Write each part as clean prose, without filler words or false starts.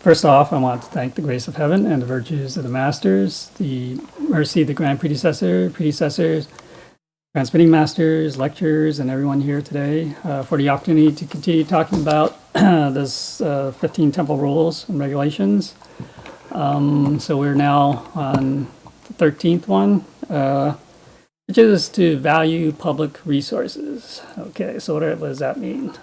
First off, I want to thank the grace of heaven and the virtues of the masters, the mercy of the grand predecessors, transmitting masters, lecturers, and everyone here today for the opportunity to continue talking about this 15 temple rules and regulations. So we're now on the 13th one, which is to value public resources. Okay, so what does that mean?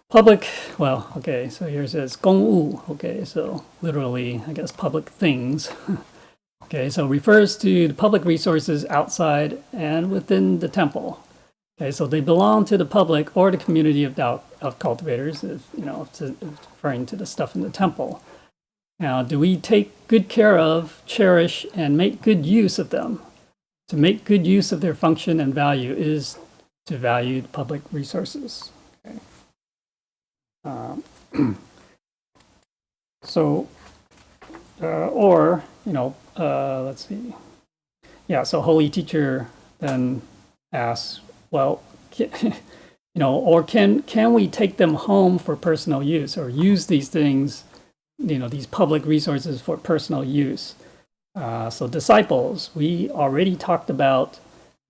Public, well, okay, so here it says 公物, okay, so literally, I guess, public things. Okay, so refers to the public resources outside and within the temple. Okay, so they belong to the public or the community of cultivators, if, you know, if it's referring to the stuff in the temple. Now, do we take good care of, cherish, and make good use of them? To make good use of their function and value is to value the public resources. Okay. Or, you know, let's see. Yeah, so Holy Teacher then asks, well, you know, or can we take them home for personal use or use these things, you know, these public resources for personal use? So disciples, we already talked about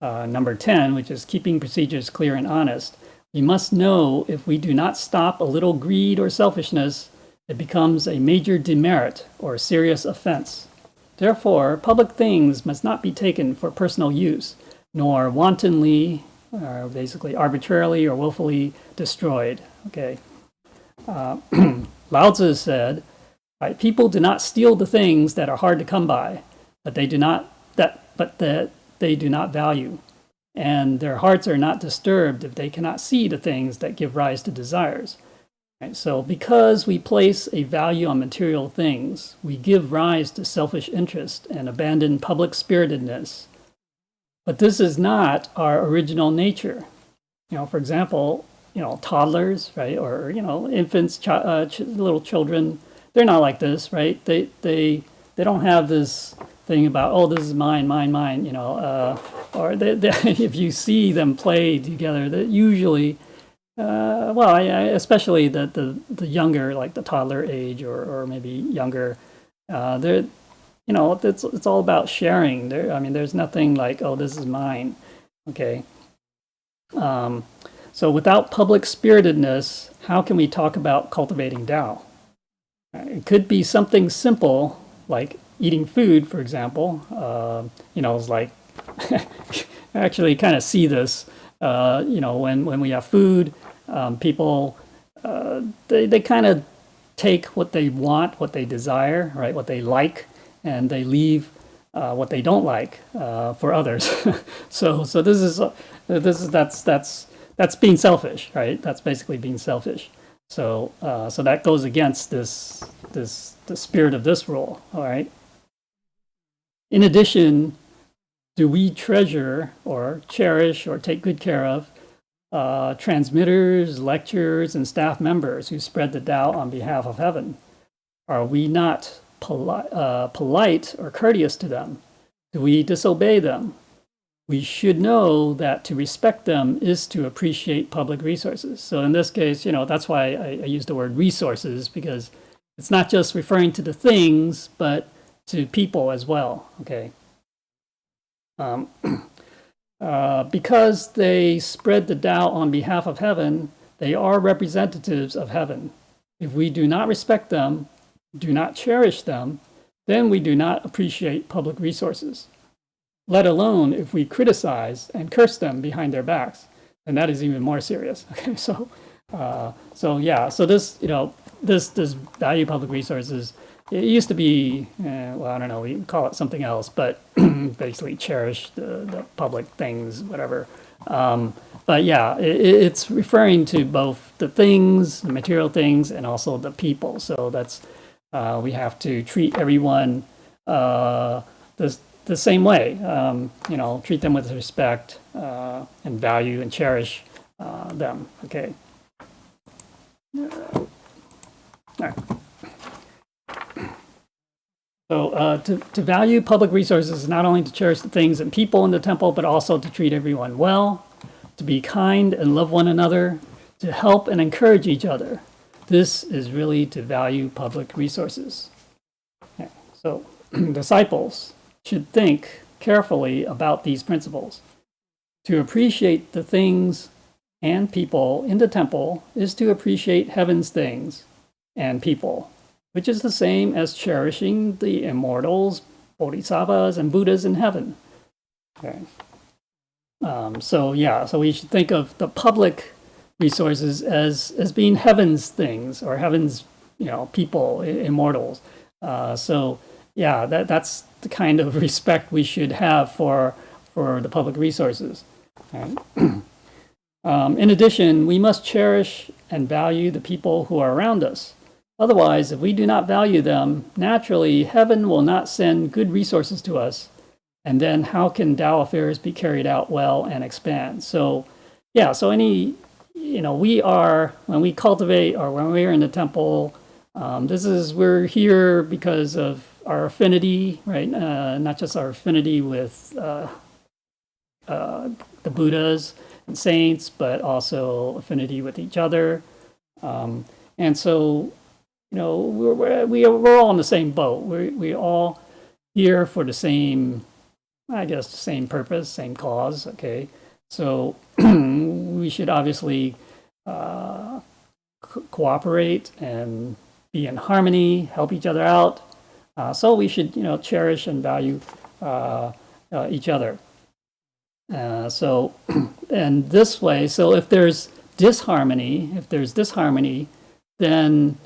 number 10, which is keeping procedures clear and honest. We must know if we do not stop a little greed or selfishness, it becomes a major demerit or serious offense. Therefore, public things must not be taken for personal use, nor wantonly, or basically arbitrarily or willfully destroyed. Okay. Lao Tzu said, right, people do not steal the things that are hard to come by, but they do not value. And their hearts are not disturbed if they cannot see the things that give rise to desires. Right? So because we place a value on material things, we give rise to selfish interest and abandon public spiritedness. But this is not our original nature. You know, for example, you know, toddlers, right, or, you know, infants, little children, they're not like this, right? They don't have this thing about, oh, this is mine, you know, or if you see them play together, that usually, especially the younger, like the toddler age or maybe younger, they're, you know, it's all about sharing. I mean, there's nothing like, oh, this is mine, okay? So without public spiritedness, how can we talk about cultivating Tao? It could be something simple like eating food, for example. You know, it's like, I actually kind of see this, you know, when we have food, people, they kind of take what they want, what they desire, right, what they like, and they leave what they don't like for others. so that's being selfish, right? That's basically being selfish. So that goes against the spirit of this rule, all right? In addition, do we treasure or cherish or take good care of transmitters, lecturers, and staff members who spread the Tao on behalf of heaven? Are we not polite or courteous to them? Do we disobey them? We should know that to respect them is to appreciate public resources. So in this case, you know, that's why I use the word resources, because it's not just referring to the things, but to people as well, okay? Because they spread the Tao on behalf of heaven, they are representatives of heaven. If we do not respect them, do not cherish them, then we do not appreciate public resources. Let alone if we criticize and curse them behind their backs, and that is even more serious. Okay, so this, you know, this value public resources. It used to be, well, I don't know, we call it something else, but basically cherish the public things, whatever. But yeah, it's referring to both the things, the material things, and also the people. So that's, we have to treat everyone the same way, you know, treat them with respect and value and cherish them, okay? All right. So to value public resources is not only to cherish the things and people in the temple, but also to treat everyone well, to be kind and love one another, to help and encourage each other, This is really to value public resources. Okay. So disciples should think carefully about these principles. To appreciate the things and people in the temple is to appreciate heaven's things and people, which is the same as cherishing the immortals, bodhisattvas, and Buddhas in heaven. Okay. So we should think of the public resources as being heaven's things or heaven's people, immortals. That's the kind of respect we should have for the public resources. Right? In addition, we must cherish and value the people who are around us. Otherwise, if we do not value them, naturally, heaven will not send good resources to us. And then how can Tao affairs be carried out well and expand? So we are, when we cultivate or when we're in the temple, we're here because of our affinity, right? Not just our affinity with the Buddhas and saints, but also affinity with each other. And so, we're all in the same boat. We're all here for the same purpose, same cause. Okay, so we should obviously cooperate and be in harmony, help each other out. So we should, cherish and value each other. And this way, so if there's disharmony, then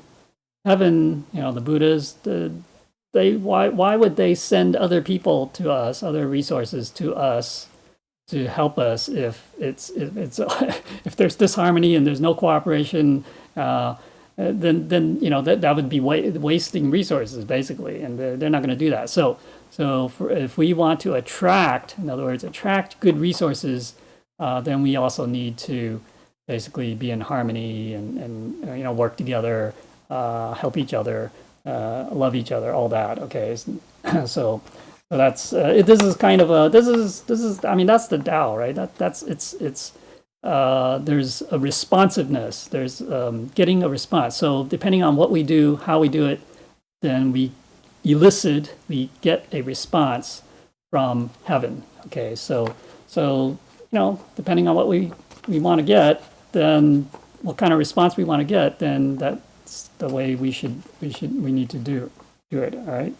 heaven, the Buddhas, why would they send other people to us, other resources to us to help us if if there's disharmony and there's no cooperation, then that would be wasting resources basically, and they're not going to do that. So if we want to attract good resources, then we also need to basically be in harmony and work together, help each other, love each other, all that. Okay, so that's this is kind of this is that's the Tao, right? It's there's a responsiveness. There's getting a response. So depending on what we do, how we do it, then we get a response from heaven. Okay, so depending on what we want to get, then what kind of response we want to get, then that's the way we need to do it. All right.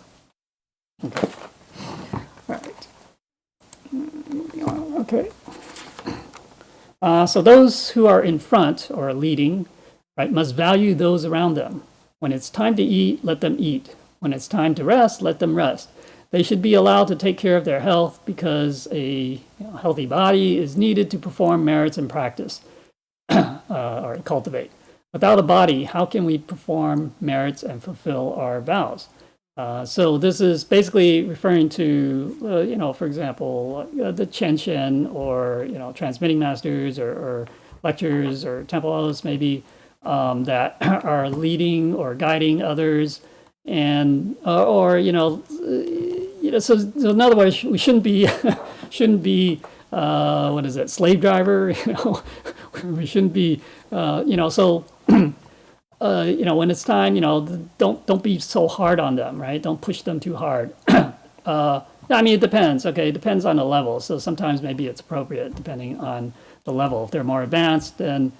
Okay. All right. Okay. So those who are in front or leading, right, must value those around them. When it's time to eat, let them eat. When it's time to rest, let them rest. They should be allowed to take care of their health because a healthy body is needed to perform merits and practice or cultivate. Without a body, how can we perform merits and fulfill our vows? So this is basically referring to, for example, the Chenshen or, transmitting masters or lectures or temple hosts maybe that are leading or guiding others. And, so in other words, we shouldn't be, slave driver, we shouldn't be, when it's time, don't be so hard on them, right? Don't push them too hard. It depends. Okay, it depends on the level. So sometimes maybe it's appropriate depending on the level. If they're more advanced, then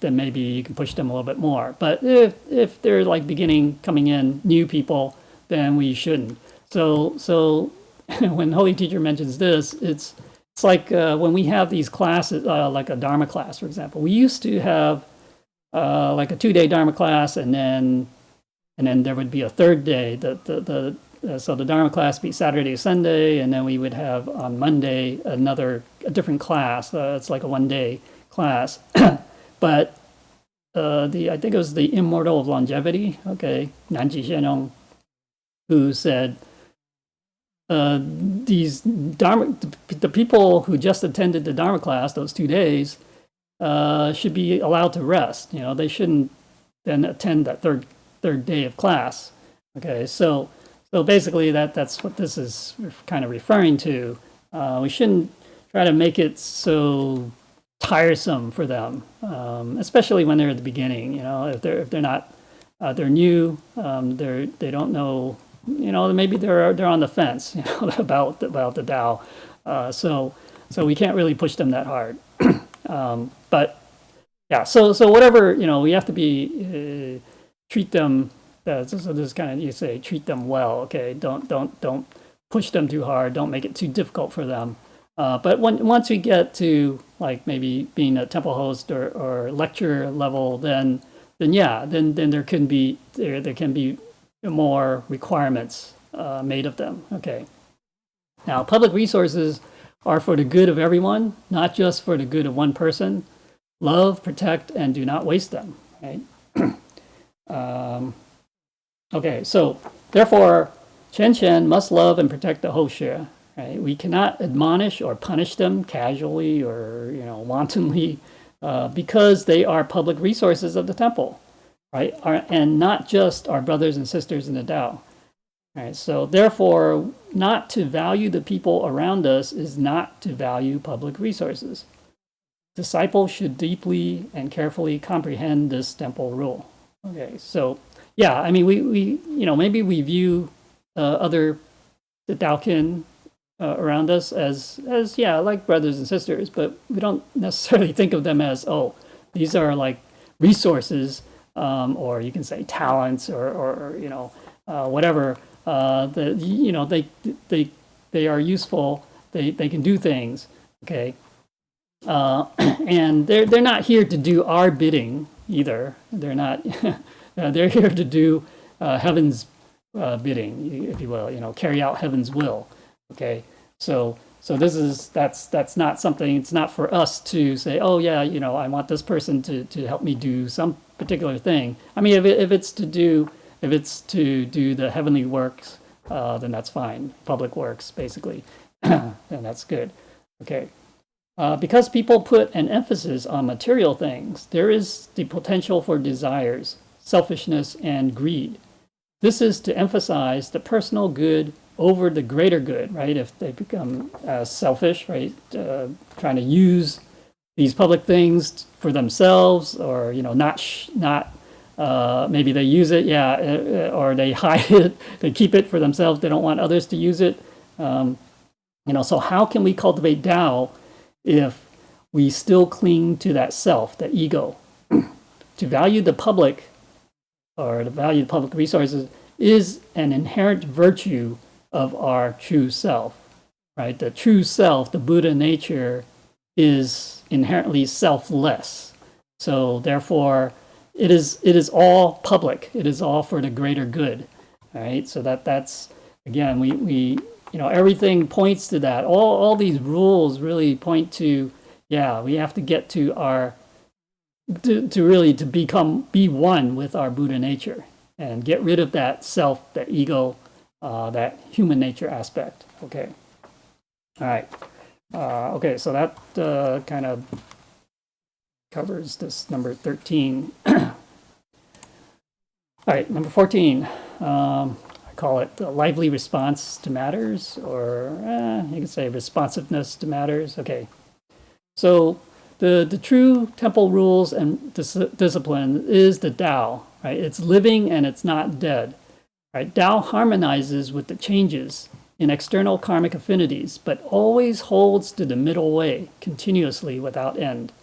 maybe you can push them a little bit more. But if they're like coming in, new people, then we shouldn't. So when Holy Teacher mentions this, it's like when we have these classes, like a Dharma class, for example. We used to have like a 2-day Dharma class, and then there would be a third day. So the Dharma class would be Saturday, Sunday, and then we would have on Monday a different class. It's like a 1-day class. But I think it was the Immortal of Longevity, okay, Nanji Xianyong, who said the people who just attended the Dharma class those 2 days should be allowed to rest. They shouldn't then attend that third day of class. Okay, so basically that's what this is kind of referring to. We shouldn't try to make it so tiresome for them, especially when they're at the beginning. If they're not they're new, they don't know. Maybe they're on the fence, about the Tao. So we can't really push them that hard. But yeah, so whatever, we have to be treat them. So this kind of, you say, treat them well. Okay, don't push them too hard. Don't make it too difficult for them. But once we get to like maybe being a temple host or lecturer level, then there can be more requirements made of them. Okay. Now, public resources are for the good of everyone, not just for the good of one person. Love, protect, and do not waste them. Right. Okay. So therefore, Chen must love and protect the Hoshe. Right? We cannot admonish or punish them casually or wantonly because they are public resources of the temple, right? And not just our brothers and sisters in the Tao. Right? So therefore, not to value the people around us is not to value public resources. Disciples should deeply and carefully comprehend this temple rule. Okay, so yeah, I mean, we maybe we view the Daokin around us as like brothers and sisters, but we don't necessarily think of them as, oh, these are like resources, or you can say talents, or whatever. They are useful. They can do things. Okay, and they're not here to do our bidding either. They're not. They're here to do heaven's bidding, if you will. Carry out heaven's will. Okay, so that's not something. It's not for us to say, oh yeah, I want this person to help me do some particular thing. I mean, if it's to do the heavenly works, then that's fine. Public works, basically, then that's good. Okay, because people put an emphasis on material things, there is the potential for desires, selfishness, and greed. This is to emphasize the personal good over the greater good, right? If they become selfish, right, trying to use these public things for themselves, or not maybe they use it, or they hide it, they keep it for themselves. They don't want others to use it. So how can we cultivate Tao if we still cling to that self, that ego? To value the public, or to value the public resources, is an inherent virtue of our true self, right? The true self, the Buddha nature, is inherently selfless. So therefore, it is all public. It is all for the greater good, right? So that's again, we everything points to that. All these rules really point to, we have to get to our to be one with our Buddha nature and get rid of that self, that ego, that human nature aspect. Okay. All right. Okay, so that kind of covers this number 13. All right, number 14. I call it the lively response to matters, or you can say responsiveness to matters. Okay. So the true temple rules and discipline is the Tao, right? It's living and it's not dead. Right? Tao harmonizes with the changes in external karmic affinities, but always holds to the middle way continuously without end.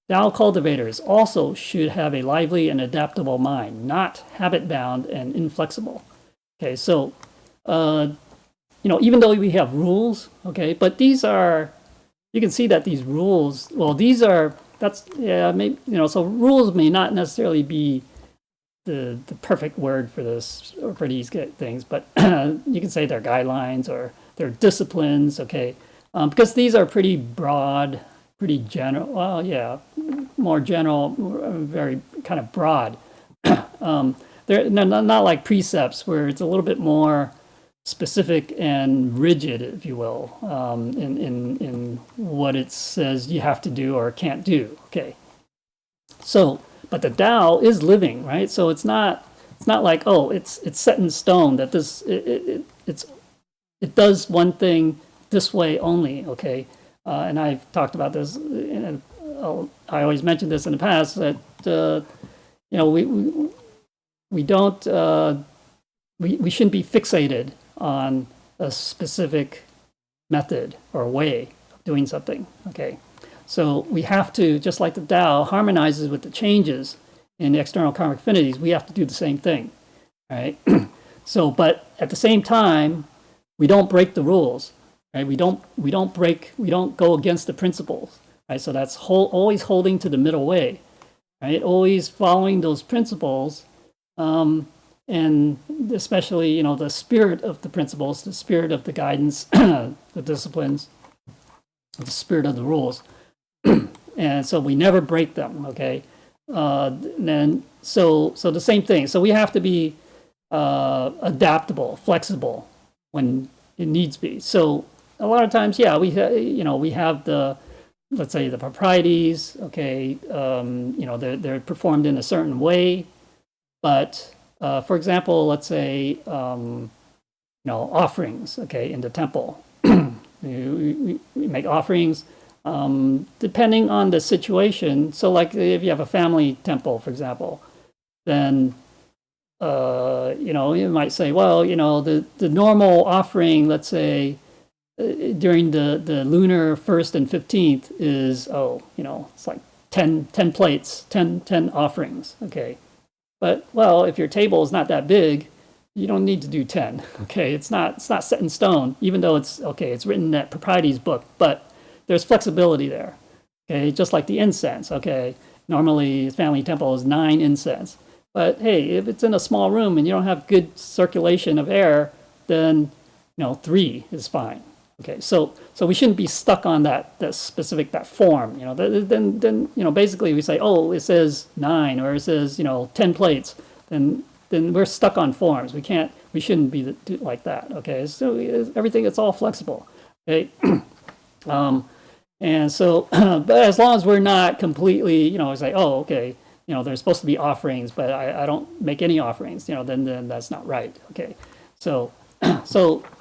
Tao cultivators also should have a lively and adaptable mind, not habit-bound and inflexible. Okay, so even though we have rules, okay, but these are, you can see that these rules, so rules may not necessarily be the perfect word for this, or for these things, but you can say they're guidelines or they're disciplines, okay, because these are pretty broad, pretty general. Well, more general, very kind of broad. They're not like precepts where it's a little bit more specific and rigid, if you will, in what it says you have to do or can't do. Okay, so. But the Tao is living, right? So it's not like, oh, it's set in stone that it does one thing this way only, okay? And I've talked about this in I always mentioned this in the past, that we don't we shouldn't be fixated on a specific method or way of doing something. Okay, so we have to, just like the Tao harmonizes with the changes in external karmic affinities, we have to do the same thing, right? So, but at the same time, we don't break the rules, right? We don't go against the principles, right? So that's always holding to the middle way, right? Always following those principles, and especially, the spirit of the principles, the spirit of the guidance, the disciplines, the spirit of the rules. And so we never break them, okay? Then so the same thing. So we have to be adaptable, flexible when it needs be. So a lot of times, yeah, we have the, let's say, the proprieties, okay, they're performed in a certain way, but for example, let's say, offerings, okay, in the temple. we make offerings depending on the situation. So like if you have a family temple, for example, then, you might say, well, the normal offering, let's say, during the lunar 1st and 15th is, it's like 10 plates, 10 offerings, okay. But, well, if your table is not that big, you don't need to do 10, okay? It's not set in stone, even though it's written in that proprieties book, but there's flexibility there, okay? Just like the incense, okay? Normally, family temple is 9 incense. But, hey, if it's in a small room and you don't have good circulation of air, then, 3 is fine. Okay, so we shouldn't be stuck on that specific, that form. Then basically we say, oh, it says 9 or it says 10 plates. Then we're stuck on forms. We shouldn't be like that. Okay, so everything, it's all flexible. Okay, and so but as long as we're not completely say, oh, okay, there's supposed to be offerings, but I don't make any offerings. Then that's not right. Okay, so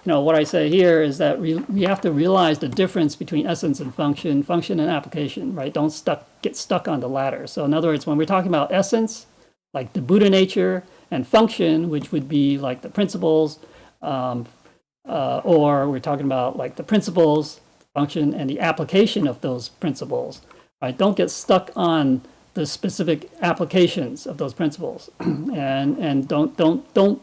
what I say here is that we have to realize the difference between essence and function and application, right? Don't get stuck on the latter. So in other words, when we're talking about essence, like the Buddha nature, and function, which would be like the principles, or we're talking about like the principles, function, and the application of those principles, right? Don't get stuck on the specific applications of those principles, and don't.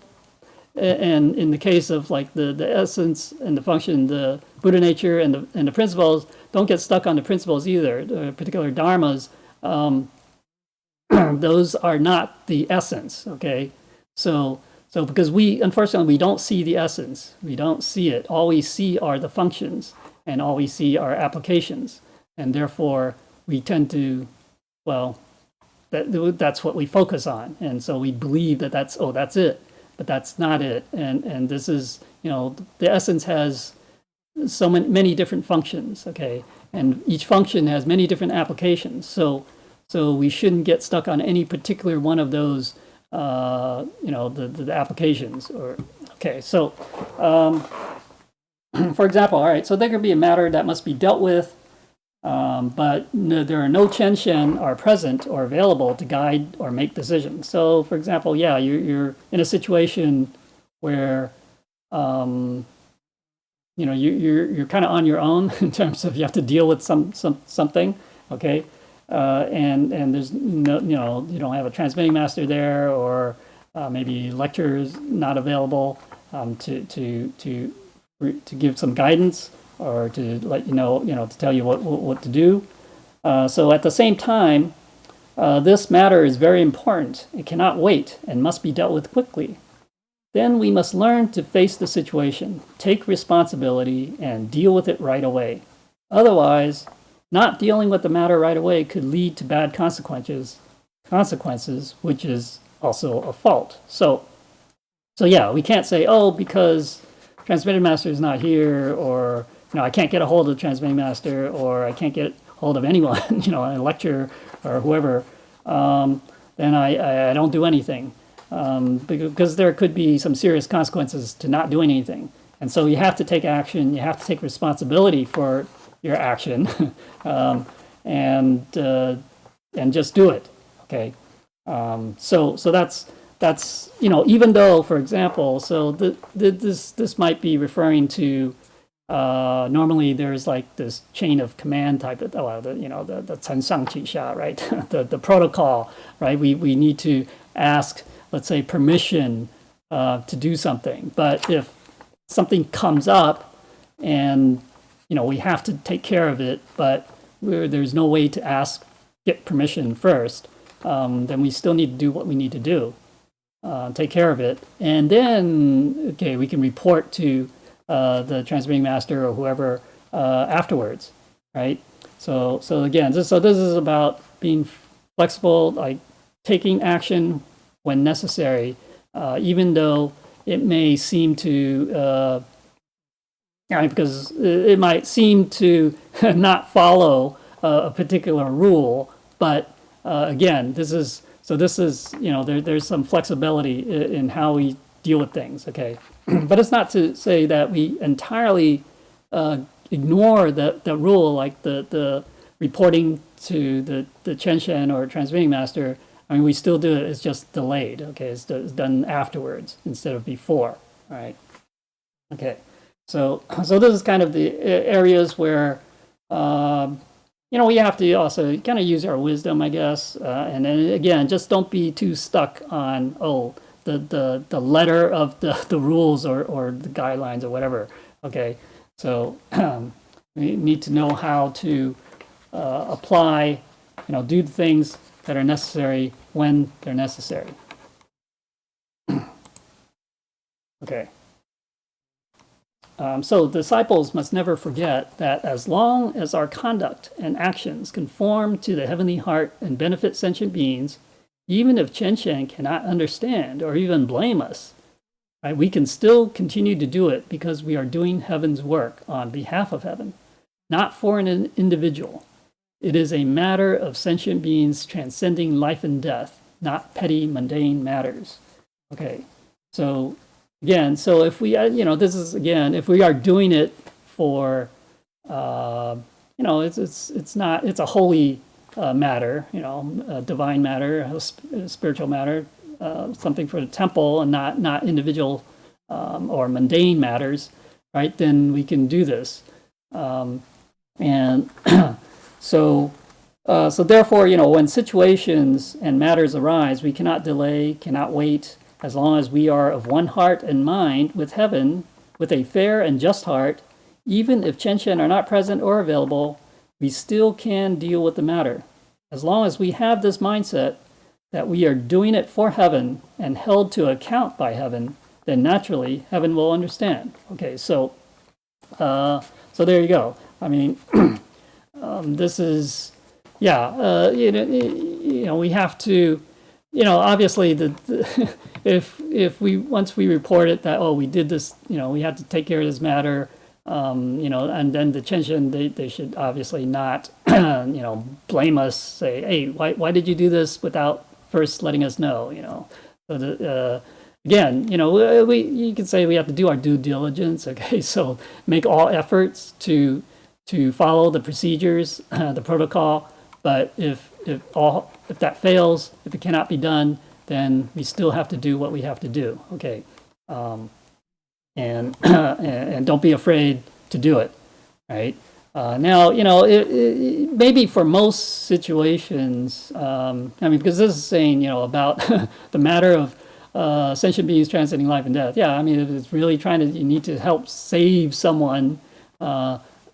And in the case of like the essence and the function, the Buddha nature and the principles, don't get stuck on the principles either. The particular dharmas, those are not the essence. Okay, so because unfortunately we don't see the essence, we don't see it. All we see are the functions, and all we see are applications, and therefore we tend to, that's what we focus on, and so we believe that that's it. But that's not it, and this is, the essence has so many different functions, okay, and each function has many different applications. So we shouldn't get stuck on any particular one of those, the applications. So for example, all right, so there could be a matter that must be dealt with, but there are no Chen Shen are present or available to guide or make decisions. So, for example, you're in a situation where, you're kind of on your own in terms of you have to deal with something, okay, and there's no, you don't have a transmitting master there, or maybe lecturers not available to give some guidance, or to let to tell you what to do. So at the same time, this matter is very important. It cannot wait and must be dealt with quickly. Then we must learn to face the situation, take responsibility, and deal with it right away. Otherwise, not dealing with the matter right away could lead to bad consequences, which is also a fault. So yeah, we can't say, oh, because transmitted master is not here, or I can't get a hold of the transmitting master, or I can't get hold of anyone, a lecturer or whoever, then I don't do anything, because there could be some serious consequences to not doing anything. And so you have to take action. You have to take responsibility for your action, and just do it. Okay, so that's even though, for example, so this might be referring to normally there's like this chain of command type of the 承上启下, right? the protocol, right? We need to ask, let's say, permission to do something, but if something comes up and we have to take care of it, but there's no way to get permission first, then we still need to do what we need to do, take care of it, and then we can report to the transmitting master or whoever afterwards, right? So again, this is about being flexible, like taking action when necessary, even though it may seem to because it might seem to not follow a particular rule, but again, this is there's some flexibility in how we deal with things. Okay, but it's not to say that we entirely ignore the rule, like the reporting to the Chenshen or transmitting master. I mean, we still do it. It's just delayed. Okay, it's done afterwards instead of before. All right. Okay. So this is kind of the areas where we have to also kind of use our wisdom, I guess. And then again, just don't be too stuck on the letter of the rules or the guidelines or whatever. Okay. So we need to know how to apply, do the things that are necessary when they're necessary. Okay. So disciples must never forget that as long as our conduct and actions conform to the heavenly heart and benefit sentient beings, even if Chenshen cannot understand or even blame us, right, we can still continue to do it because we are doing heaven's work on behalf of heaven, not for an individual. It is a matter of sentient beings transcending life and death, not petty, mundane matters. Okay, so again, so if we, this is again, if we are doing it for, it's a holy matter, a divine matter, a spiritual matter, something for the temple, and not individual or mundane matters, right? Then we can do this, and so therefore, when situations and matters arise, we cannot delay, cannot wait. As long as we are of one heart and mind with heaven, with a fair and just heart, even if Chenshen are not present or available, we still can deal with the matter. As long as we have this mindset that we are doing it for heaven and held to account by heaven, then naturally heaven will understand. Okay, so there you go. I mean, this is, we have to, obviously if we once we report it that we did this, we had to take care of this matter, and then the Chenshen, they should obviously not blame us, say, hey, why did you do this without first letting us know, so again, you could say we have to do our due diligence. Okay, so make all efforts to follow the procedures, the protocol, but if that fails, if it cannot be done, then we still have to do what we have to do. Okay, and don't be afraid to do it. Right now, maybe for most situations, because this is saying about the matter of sentient beings transcending life and death. Yeah, I mean, if it's really you need to help save someone.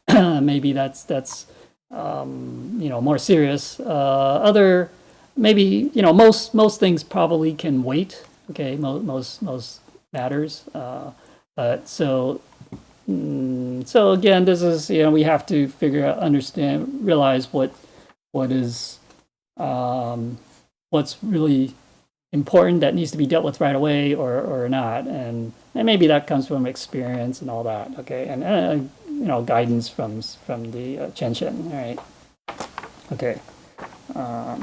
Maybe that's more serious. Other maybe most things probably can wait. Okay, most matters. But so again, this is we have to figure out, understand, realize what is what's really important that needs to be dealt with right away or not, and maybe that comes from experience and all that. Okay, and guidance from the Chenshen. All right. Okay. All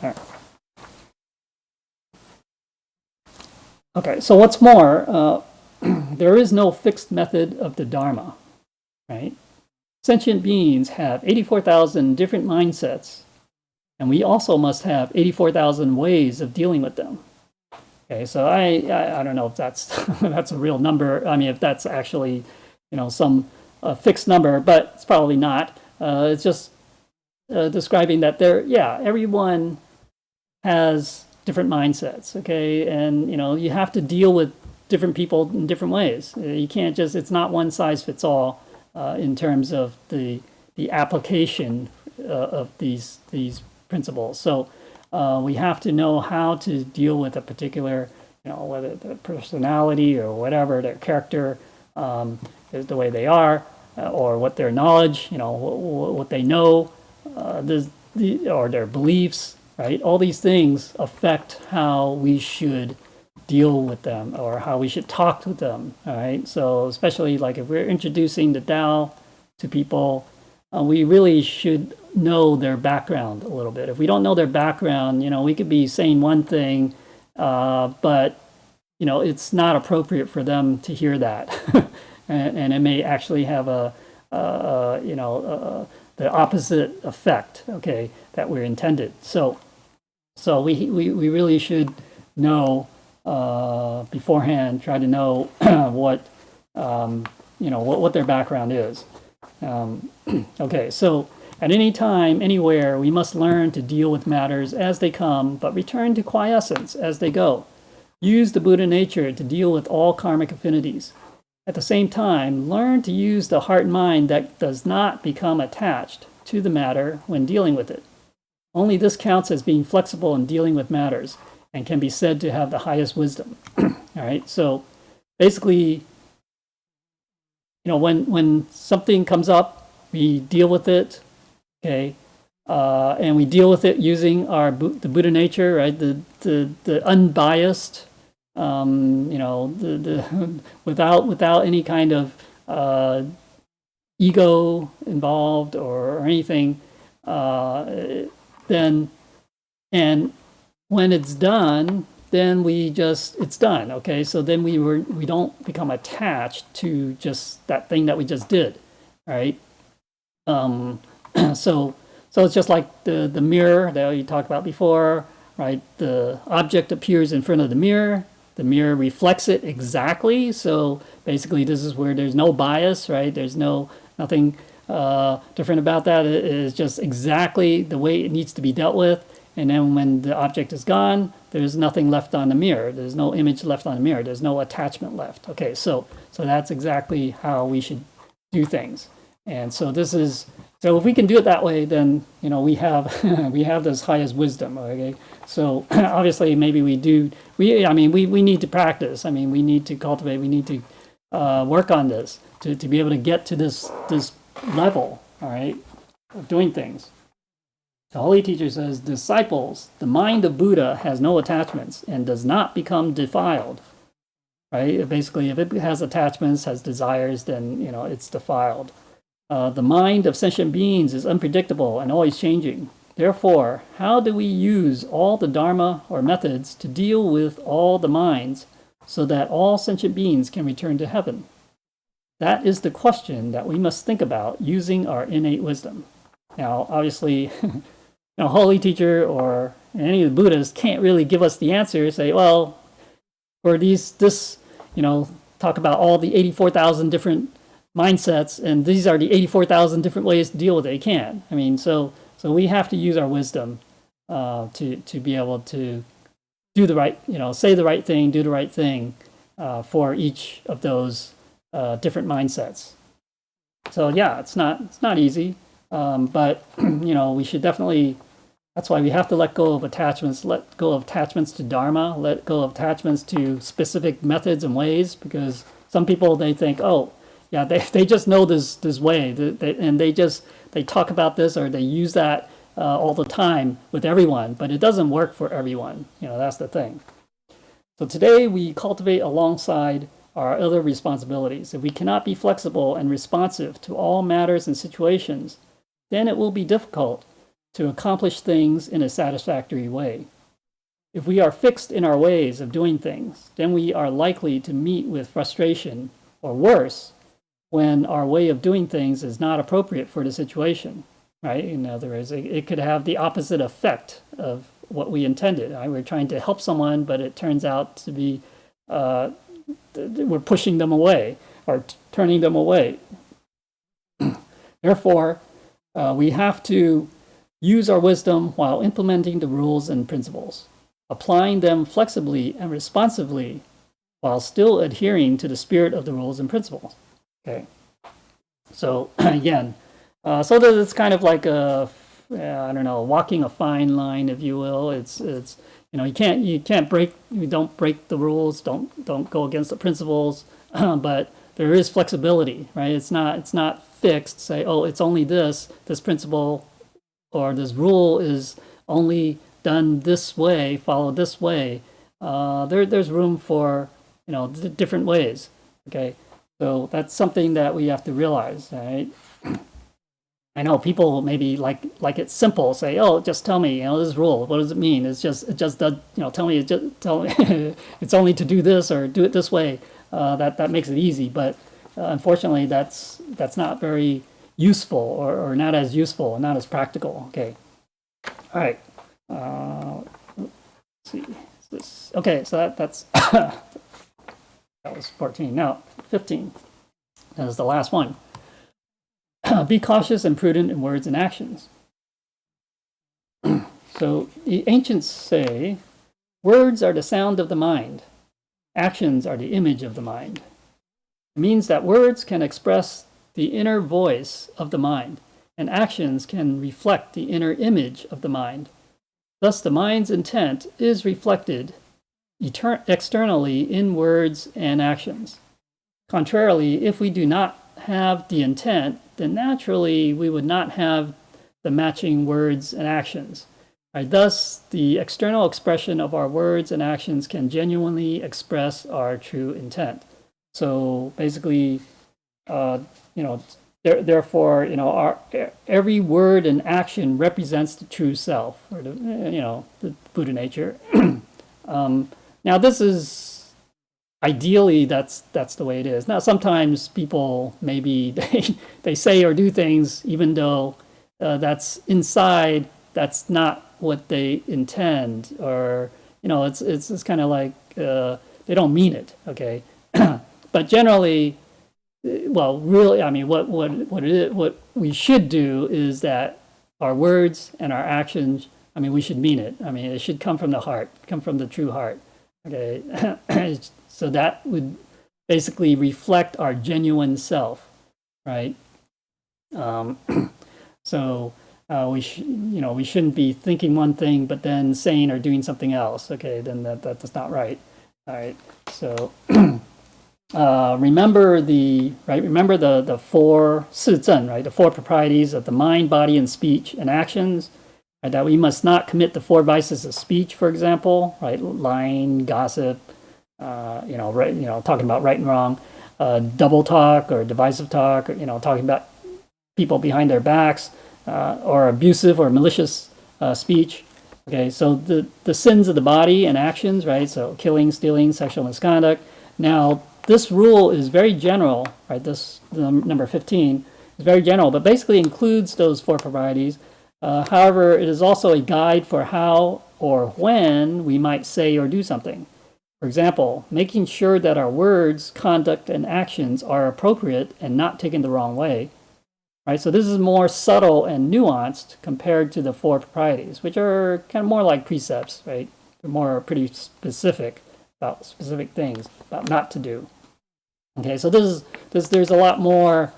right. Okay. So what's more, there is no fixed method of the Dharma, right? sentient beings have 84,000 different mindsets, and we also must have 84,000 ways of dealing with them. Okay, so I don't know if that's that's a real number. I mean, if that's actually, some fixed number, but it's probably not. It's just describing that everyone has different mindsets. Okay, and you have to deal with different people in different ways. You can't just, it's not one size fits all in terms of the application of these principles. So we have to know how to deal with a particular, whether the personality or whatever, their character is the way they are, or what their knowledge, what they know, or their beliefs, right? All these things affect how we should deal with them or how we should talk to them, all right? So especially like if we're introducing the Tao to people, we really should know their background a little bit. If we don't know their background, we could be saying one thing, but it's not appropriate for them to hear that, and it may actually have the opposite effect, okay, that we're intended. So we really should know beforehand, try to know what their background is. Okay, so at any time, anywhere, we must learn to deal with matters as they come, but return to quiescence as they go. Use the Buddha nature to deal with all karmic affinities. At the same time, learn to use the heart and mind that does not become attached to the matter when dealing with it. Only this counts as being flexible in dealing with matters and can be said to have the highest wisdom. All right, so basically, when something comes up, we deal with it, okay, and we deal with it using the Buddha nature, right? The unbiased, without any kind of ego involved or anything. Then, and when it's done, then it's done. Okay, so then we don't become attached to just that thing that we just did, right? So it's just like the mirror that you talked about before, right? The object appears in front of the mirror reflects it exactly. So basically, this is where there's no bias, right? There's nothing different about that. It is just exactly the way it needs to be dealt with. And then when the object is gone, there's nothing left on the mirror. There's no image left on the mirror. There's no attachment left. Okay, so that's exactly how we should do things. And so so if we can do it that way, then we have this highest wisdom. Okay, so obviously maybe we need to practice. I mean, we need to cultivate. We need to work on this to be able to get to this level. All right, of doing things. The Holy Teacher says, disciples, the mind of Buddha has no attachments and does not become defiled. Right? Basically, if it has attachments, has desires, then it's defiled. The mind of sentient beings is unpredictable and always changing. Therefore, how do we use all the Dharma or methods to deal with all the minds so that all sentient beings can return to heaven? That is the question that we must think about using our innate wisdom. Now, obviously, Holy Teacher or any of the Buddhists can't really give us the answer. Say, well, for talk about all the 84,000 different mindsets, and these are the 84,000 different ways to deal with it. They can't. I mean, so we have to use our wisdom to be able to do the right, say the right thing, do the right thing for each of those different mindsets. So yeah, it's not easy, but we should definitely. That's why we have to let go of attachments. Let go of attachments to Dharma. Let go of attachments to specific methods and ways, because some people, they think, oh, yeah, they just know this way, and they talk about this or they use that all the time with everyone, but it doesn't work for everyone. That's the thing. So today we cultivate alongside our other responsibilities. If we cannot be flexible and responsive to all matters and situations, then it will be difficult to accomplish things in a satisfactory way. If we are fixed in our ways of doing things, then we are likely to meet with frustration, or worse, when our way of doing things is not appropriate for the situation, right? In other words, it could have the opposite effect of what we intended. Right? We're trying to help someone, but it turns out to be we're pushing them away or turning them away. Therefore, we have to use our wisdom while implementing the rules and principles, applying them flexibly and responsively while still adhering to the spirit of the rules and principles. Okay. So again, so that it's kind of like I don't know, walking a fine line, if you will. It's you can't break, you don't break the rules, don't go against the principles, but there is flexibility, right? It's not fixed. Say, oh, it's only this principle or this rule is only done this way, followed this way. There's room for different ways. Okay, so that's something that we have to realize, right? I know people maybe like it's simple. Say, oh, just tell me, this rule. What does it mean? It just does, tell me. Tell me. It's only to do this or do it this way. That makes it easy. But unfortunately, that's not very useful or not as useful, not as practical. Okay. All right. Let's see. This okay? So that's that was 14. Now 15. That is the last one. Be cautious and prudent in words and actions. So the ancients say, words are the sound of the mind. Actions are the image of the mind. It means that words can express the inner voice of the mind, and actions can reflect the inner image of the mind. Thus, the mind's intent is reflected externally in words and actions. Contrarily, if we do not have the intent, then naturally we would not have the matching words and actions. Right? Thus, the external expression of our words and actions can genuinely express our true intent. So basically, therefore, our every word and action represents the true self, or the Buddha nature. Now, this is ideally that's the way it is. Now, sometimes people maybe they say or do things even though that's inside, that's not what they intend, or it's kind of like they don't mean it. Okay, but generally, well, really, I mean, what we should do is that our words and our actions, I mean, we should mean it. I mean, it should come from the heart, come from the true heart. Okay, so that would basically reflect our genuine self, right? So we shouldn't be thinking one thing but then saying or doing something else. Okay, then that's not right. All right, so remember the four 四正, right? The four proprieties of the mind, body, and speech and actions. Right, that we must not commit the four vices of speech, for example, right? Lying, gossip, talking about right and wrong, double talk or divisive talk, or talking about people behind their backs, or abusive or malicious speech. Okay, so the sins of the body and actions, right? So killing, stealing, sexual misconduct. Now, this rule is very general, right? This number 15 is very general, but basically includes those four proprieties. However, it is also a guide for how or when we might say or do something. For example, making sure that our words, conduct, and actions are appropriate and not taken the wrong way. Right? So this is more subtle and nuanced compared to the four proprieties, which are kind of more like precepts, right? They're more pretty specific about specific things, about not to do. Okay, so there's a lot more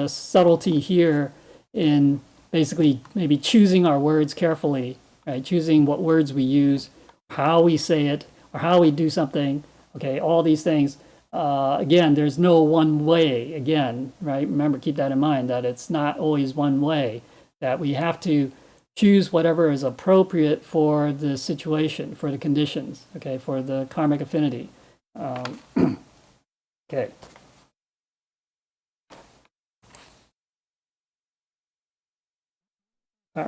subtlety here in basically maybe choosing our words carefully, right? Choosing what words we use, how we say it, or how we do something. Okay, all these things. Again, there's no one way. Again, right? Remember, keep that in mind, that it's not always one way. That we have to choose whatever is appropriate for the situation, for the conditions. Okay, for the karmic affinity. Okay.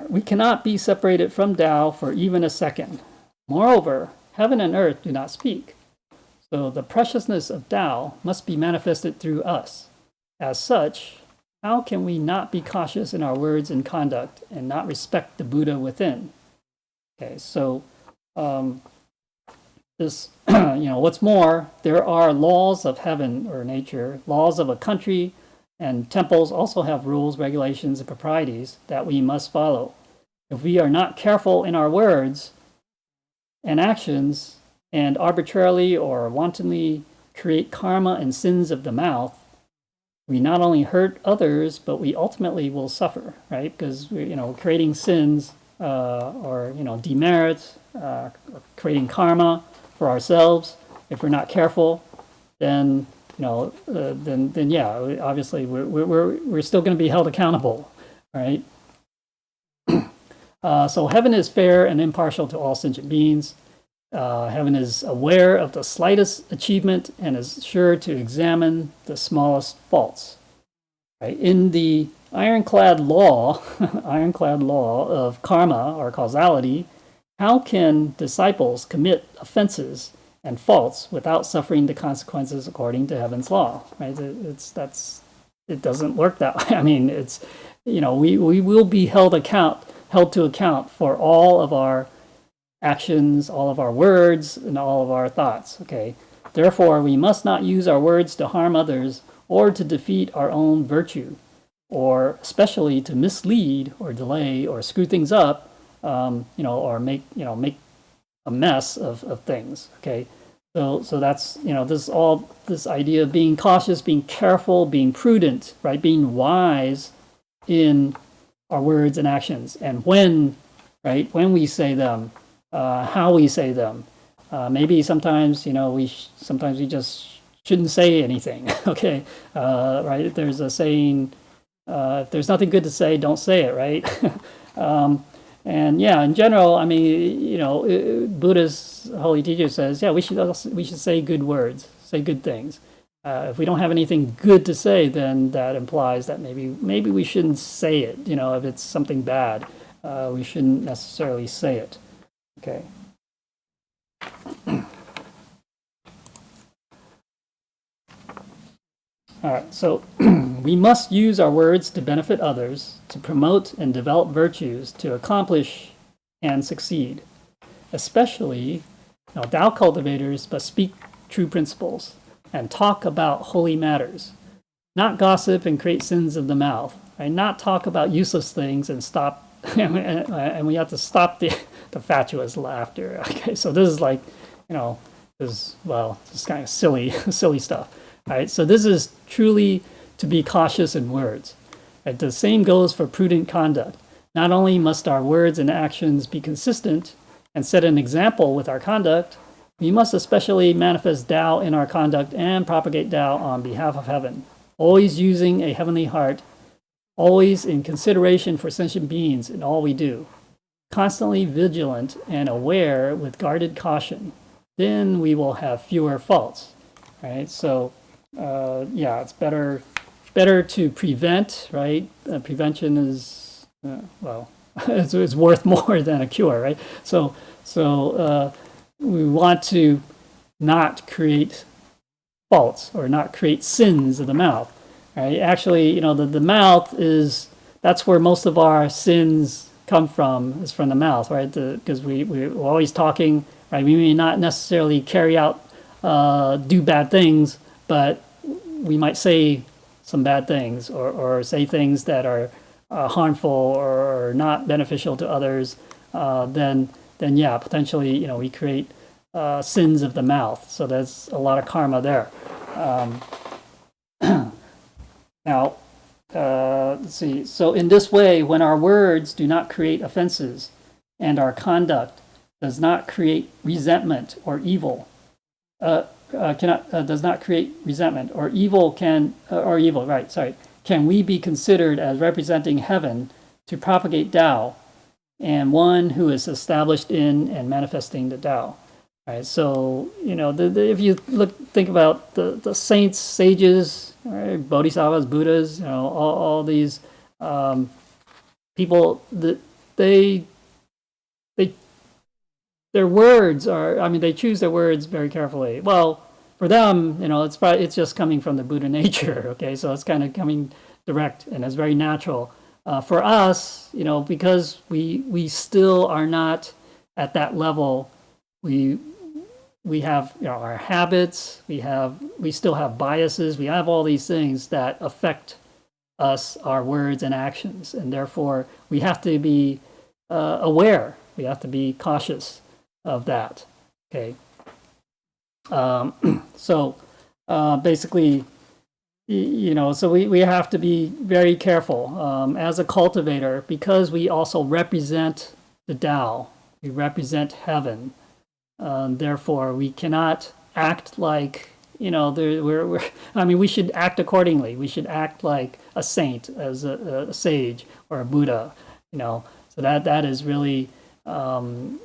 We cannot be separated from Tao for even a second. Moreover, heaven and earth do not speak. So the preciousness of Tao must be manifested through us. As such, how can we not be cautious in our words and conduct and not respect the Buddha within? Okay, so this, what's more, there are laws of heaven or nature, laws of a country, and temples also have rules, regulations, and proprieties that we must follow. If we are not careful in our words and actions and arbitrarily or wantonly create karma and sins of the mouth, we not only hurt others, but we ultimately will suffer, right? Because we're creating sins or demerits, creating karma for ourselves. If we're not careful, then then yeah, obviously we're still going to be held accountable, right? So heaven is fair and impartial to all sentient beings. Heaven is aware of the slightest achievement and is sure to examine the smallest faults. Right? In the ironclad law of karma or causality, how can disciples commit offenses and faults without suffering the consequences according to heaven's law? Right? It doesn't work that way. I mean, we will be held to account for all of our actions, all of our words, and all of our thoughts. Okay. Therefore, we must not use our words to harm others or to defeat our own virtue, or especially to mislead or delay or screw things up, or make a mess of things. Okay. So that's this idea of being cautious, being careful, being prudent, right? Being wise in our words and actions, and when we say them, how we say them. Maybe sometimes we just shouldn't say anything. Okay, right? There's a saying: if there's nothing good to say, don't say it. Right? And yeah, in general, I mean, Buddha's holy teacher says, yeah, we should say good words, say good things. If we don't have anything good to say, then that implies that maybe we shouldn't say it. If it's something bad, we shouldn't necessarily say it. Okay. All right, so we must use our words to benefit others, to promote and develop virtues, to accomplish and succeed. Especially, Tao cultivators must speak true principles and talk about holy matters, not gossip and create sins of the mouth, right? Not talk about useless things and stop, and we have to stop the fatuous laughter. Okay, so this is like, this kind of silly stuff. Right, so this is truly to be cautious in words. Right? The same goes for prudent conduct. Not only must our words and actions be consistent and set an example with our conduct, we must especially manifest Tao in our conduct and propagate Tao on behalf of heaven, always using a heavenly heart, always in consideration for sentient beings in all we do, constantly vigilant and aware with guarded caution. Then we will have fewer faults. Right, so it's better to prevent, right? Prevention is it's worth more than a cure, right? So we want to not create faults or not create sins of the mouth, right? Actually, the mouth that's where most of our sins come from, is from the mouth, right? Because we're always talking, right? We may not necessarily carry out, do bad things, but we might say some bad things or say things that are harmful or not beneficial to others. Then yeah, potentially, we create sins of the mouth. So there's a lot of karma there. Now, let's see. So in this way, when our words do not create offenses and our conduct does not create resentment or evil, does not create resentment or evil, can we be considered as representing heaven to propagate Tao and one who is established in and manifesting the Tao? Right. So if you think about the saints, sages, right, bodhisattvas, Buddhas, all these people, that their words are, they choose their words very carefully. Well, for them, it's just coming from the Buddha nature. Okay, so it's kind of coming direct and it's very natural. For us, because we still are not at that level, we have our habits, we still have biases, we have all these things that affect us, our words and actions, and therefore we have to be aware. We have to be cautious of that. Okay. So basically, so we have to be very careful as a cultivator, because we also represent the Tao. We represent heaven. Therefore, we cannot act like, we should act accordingly. We should act like a saint, as a sage or a Buddha, So that is really, then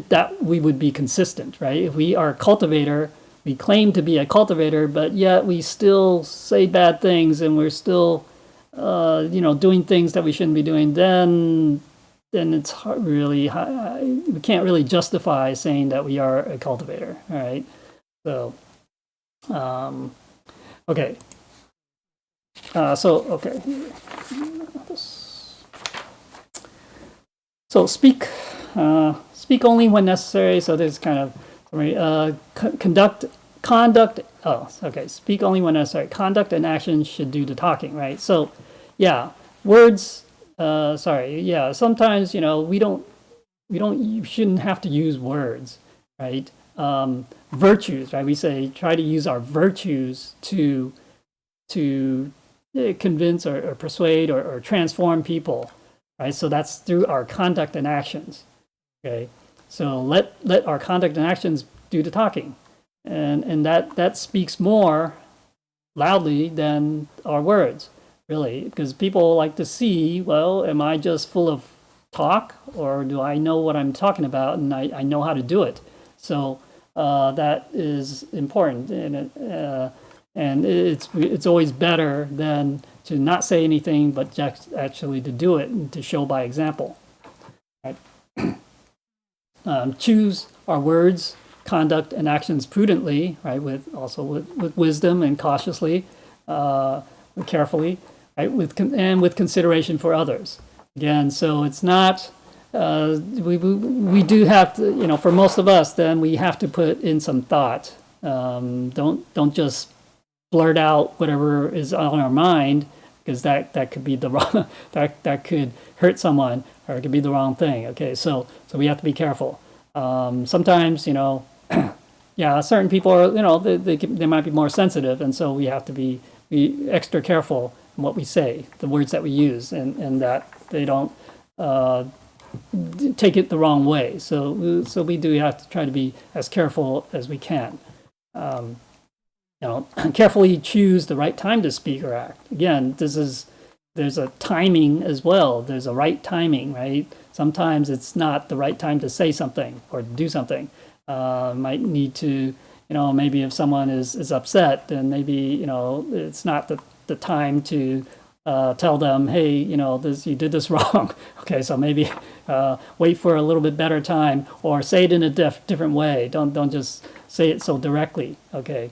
that we would be consistent, right? If we are a cultivator, we claim to be a cultivator, but yet we still say bad things and we're still, doing things that we shouldn't be doing, then it's we can't really justify saying that we are a cultivator, all right? So, okay. Okay. So speak only when necessary. So there's kind of conduct. Oh, okay. Speak only when necessary. Conduct and action should do the talking, right? So, yeah, words. Sometimes you shouldn't have to use words, right? Virtues, right? We say try to use our virtues to convince or persuade or transform people, right? So that's through our conduct and actions. Okay, so let our conduct and actions do the talking, and that speaks more loudly than our words. Really, because people like to see, well, am I just full of talk, or do I know what I'm talking about and I know how to do it? So that is important, and it's always better than to not say anything, but just actually to do it and to show by example. Right? Choose our words, conduct, and actions prudently, right? With wisdom and cautiously, carefully. Right, with consideration for others. Again, so it's not, we do have to, for most of us, then we have to put in some thought. Don't just blurt out whatever is on our mind, because that could be the wrong, that could hurt someone, or it could be the wrong thing. Okay, so we have to be careful. Sometimes, certain people are, they might be more sensitive, and so we have to be extra careful in what we say, the words that we use, and that they don't take it the wrong way. So we do have to try to be as careful as we can. Carefully choose the right time to speak or act. Again, there's a timing as well. There's a right timing, right? Sometimes it's not the right time to say something or do something. Might need to, maybe if someone is upset, then maybe, it's not the time to tell them, hey, you did this wrong. Okay, so maybe wait for a little bit better time, or say it in a different way. Don't just say it so directly. Okay.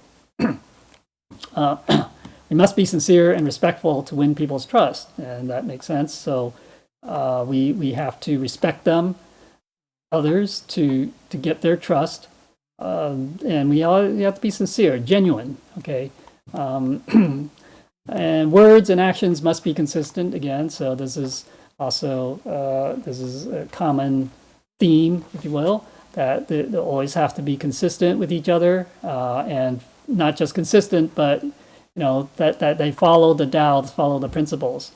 We must be sincere and respectful to win people's trust, and that makes sense. So we have to respect them, others, to get their trust, and we have to be sincere, genuine. Okay. And words and actions must be consistent again. So this is also a common theme, if you will, that they always have to be consistent with each other, and not just consistent, but that they follow the Tao, follow the principles.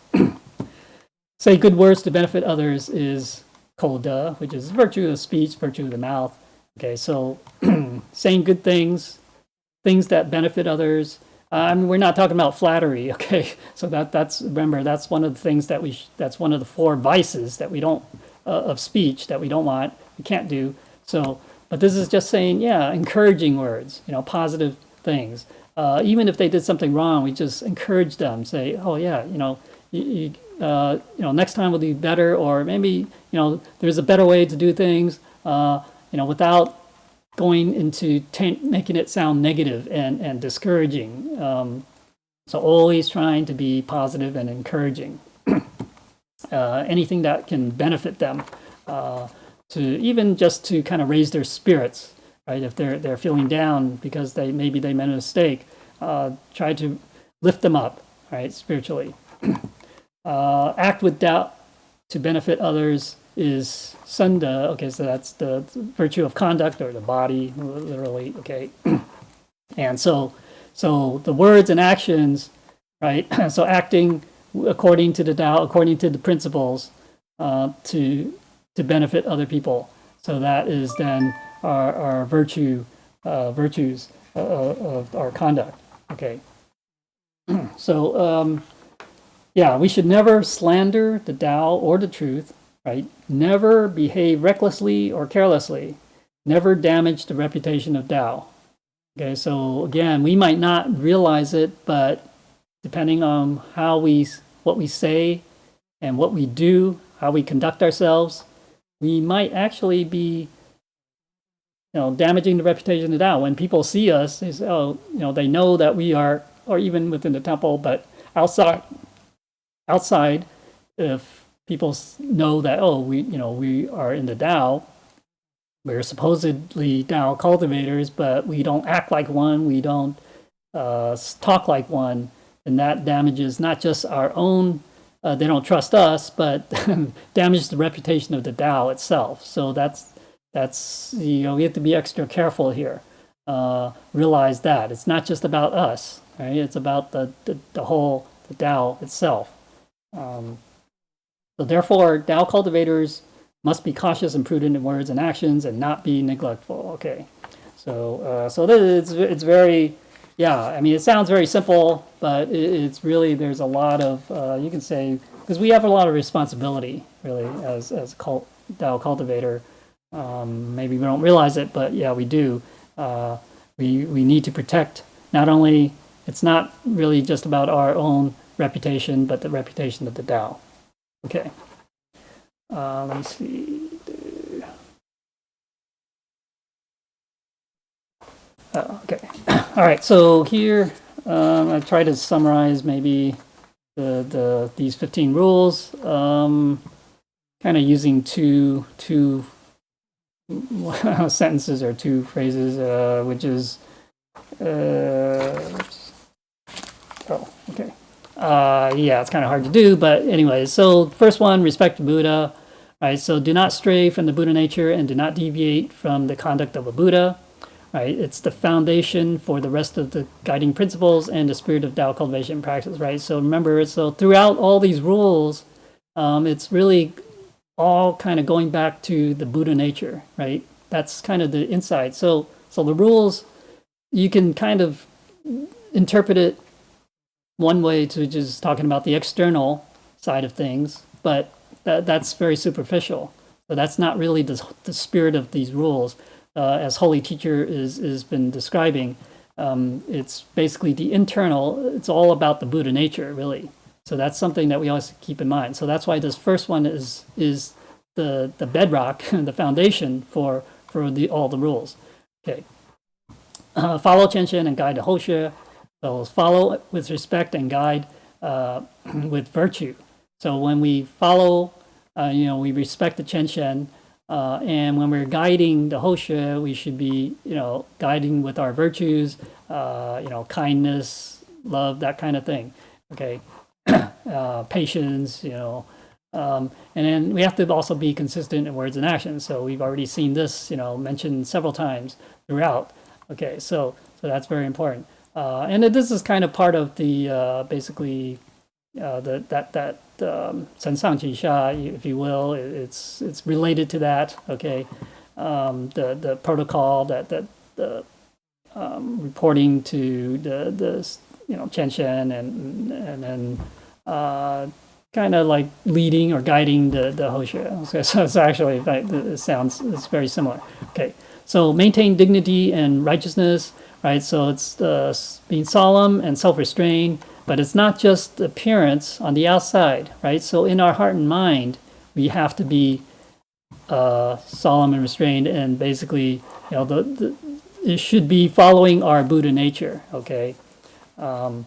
Say good words to benefit others is koda, which is virtue of speech, virtue of the mouth. Okay, so saying good things that benefit others. We're not talking about flattery, okay? So that's remember, that's one of the things that's one of the 4 vices that we don't of speech that we don't want, we can't do. So, but this is just saying, encouraging words, positive things. Even if they did something wrong, we just encourage them. Say, oh yeah, next time we'll do better, or maybe there's a better way to do things, without going into making it sound negative and discouraging. So always trying to be positive and encouraging. Anything that can benefit them, to even just to kind of raise their spirits, right? If they're feeling down because maybe they made a mistake, try to lift them up, right, spiritually. Act with doubt to benefit others is sunda. Okay, so that's the virtue of conduct, or the body, literally. Okay, and so the words and actions, right? So acting according to the Tao, according to the principles, to benefit other people. So that is then our virtues of our conduct. Okay. So yeah, we should never slander the Tao or the truth, right? Never behave recklessly or carelessly. Never damage the reputation of Tao. Okay, so again, we might not realize it, but depending on what we say and what we do, how we conduct ourselves, we might actually be, damaging the reputation of Tao. When people see us, they say, they know that we are, or even within the temple, but outside, if people know that, we are in the Tao, we're supposedly Tao cultivators, but we don't act like one, we don't talk like one, and that damages not just our own, they don't trust us, but damages the reputation of the Tao itself. So that's we have to be extra careful here. Realize that it's not just about us, right? It's about the whole, the Tao itself. So therefore, Tao cultivators must be cautious and prudent in words and actions, and not be neglectful. Okay, so it's very, I mean, it sounds very simple, but it's really, there's a lot of, you can say, because we have a lot of responsibility, really, as a Tao cultivator. Maybe we don't realize it, but yeah, we do. We need to protect, not only, it's not really just about our own reputation, but the reputation of the Tao. Okay. Let me see. Okay. All right. So here, I try to summarize maybe these 15 rules, kind of using two sentences or two phrases, which is, okay. It's kind of hard to do, but anyway, so first one, respect the Buddha, right? So do not stray from the Buddha nature and do not deviate from the conduct of a Buddha, right? It's the foundation for the rest of the guiding principles and the spirit of Tao cultivation practice, right? So remember, so throughout all these rules, it's really all kind of going back to the Buddha nature, right? That's kind of the insight. So the rules, you can kind of interpret it one way, to just talking about the external side of things, but that's very superficial. So that's not really the spirit of these rules. As Holy Teacher has been describing, it's basically the internal, it's all about the Buddha nature, really. So that's something that we always keep in mind. So that's why this first one is the bedrock, the foundation for all the rules. Okay. Follow Qianshen and guide the Hoshe. So follow with respect and guide with virtue. So when we follow, we respect the Qianshen, and when we're guiding the Hoshe, we should be, guiding with our virtues, kindness, love, that kind of thing. Okay, patience, and then we have to also be consistent in words and actions. So we've already seen this, mentioned several times throughout. Okay, so that's very important. And this is kind of part of the basically that Sen Sang Qi Sha, if you will. It's related to that. Okay, the protocol that the reporting to the Qianshen and then kind of like leading or guiding the Hoshe. So it's actually, it's very similar. Okay, so maintain dignity and righteousness. Right, so it's being solemn and self-restrained, but it's not just appearance on the outside, right? So in our heart and mind, we have to be solemn and restrained, and basically, it should be following our Buddha nature. Okay, and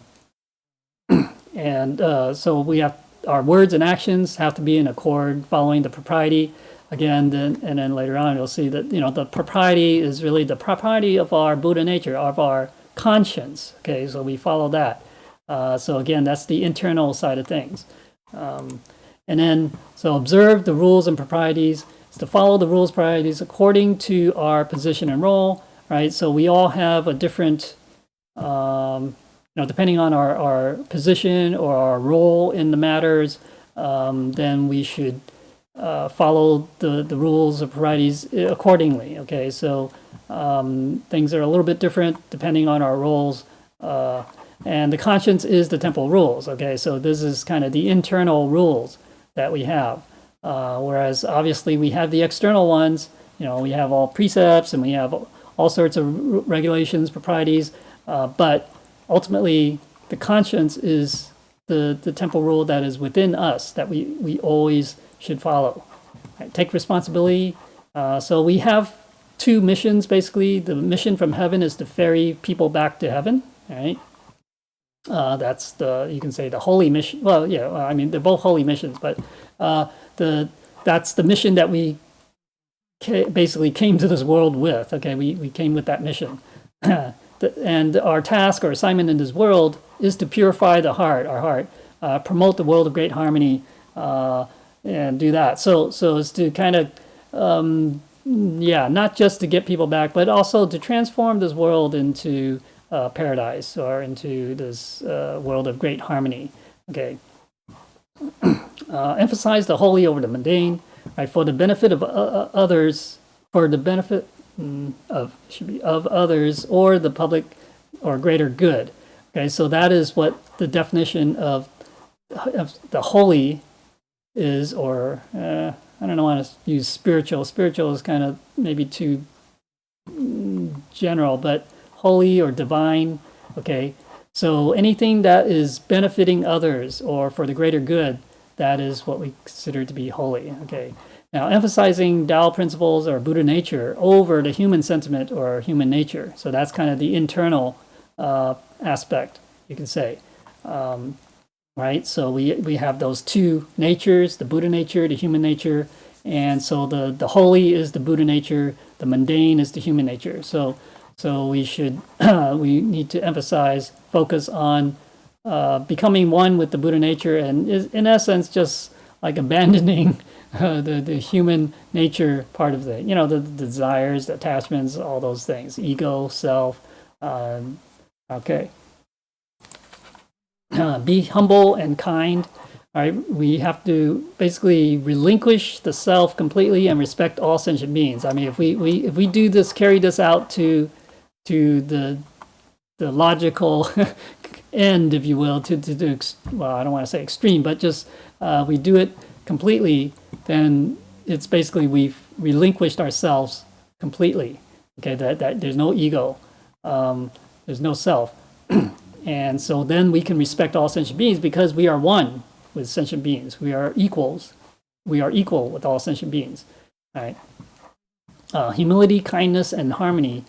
so we have our words and actions have to be in accord, following the propriety. Again, and then later on, you'll see that the propriety is really the propriety of our Buddha nature, of our conscience. Okay, so we follow that. So again, that's the internal side of things. And then, so observe the rules and proprieties. It's to follow the rules, proprieties according to our position and role, right? So we all have a different, depending on our position or our role in the matters, then we should follow the rules or proprieties accordingly. Okay, so things are a little bit different depending on our roles. And the conscience is the temple rules. Okay, so this is kind of the internal rules that we have. Whereas obviously we have the external ones. We have all precepts and we have all sorts of regulations, proprieties. But ultimately, the conscience is the temple rule that is within us that we always should follow. Right? Take responsibility. So we have two missions, basically. The mission from heaven is to ferry people back to heaven, right? That's you can say the holy mission. Well, yeah, I mean, they're both holy missions, but that's the mission that we basically came to this world with. Okay, we came with that mission. And our task or assignment in this world is to purify our heart, promote the world of great harmony, and do that. So it's to kind of, not just to get people back, but also to transform this world into paradise or into this world of great harmony. Okay. Emphasize the holy over the mundane, right? For the benefit of others, for the benefit of others or the public or greater good. Okay, so that is what the definition of the holy is, or I don't know, want to use spiritual. Spiritual is kind of maybe too general, but holy or divine. Okay, so anything that is benefiting others or for the greater good, that is what we consider to be holy. Okay. Now, emphasizing Tao principles or Buddha nature over the human sentiment or human nature. So that's kind of the internal aspect, you can say. Right? So we have those two natures, the Buddha nature, the human nature. And so the holy is the Buddha nature, the mundane is the human nature. So we should, we need to emphasize, focus on becoming one with the Buddha nature, and is, in essence, just like abandoning the human nature part of the desires, the attachments, all those things, ego, self. Okay. Be humble and kind. All right, we have to basically relinquish the self completely and respect all sentient beings. I mean, if we do this, carry this out to the logical end, if you will, well, I don't want to say extreme, but just we do it completely, then it's basically we've relinquished ourselves completely. Okay, that there's no ego, there's no self, and so then we can respect all sentient beings because we are one with sentient beings. We are equals. We are equal with all sentient beings. All right. Humility, kindness, and harmony,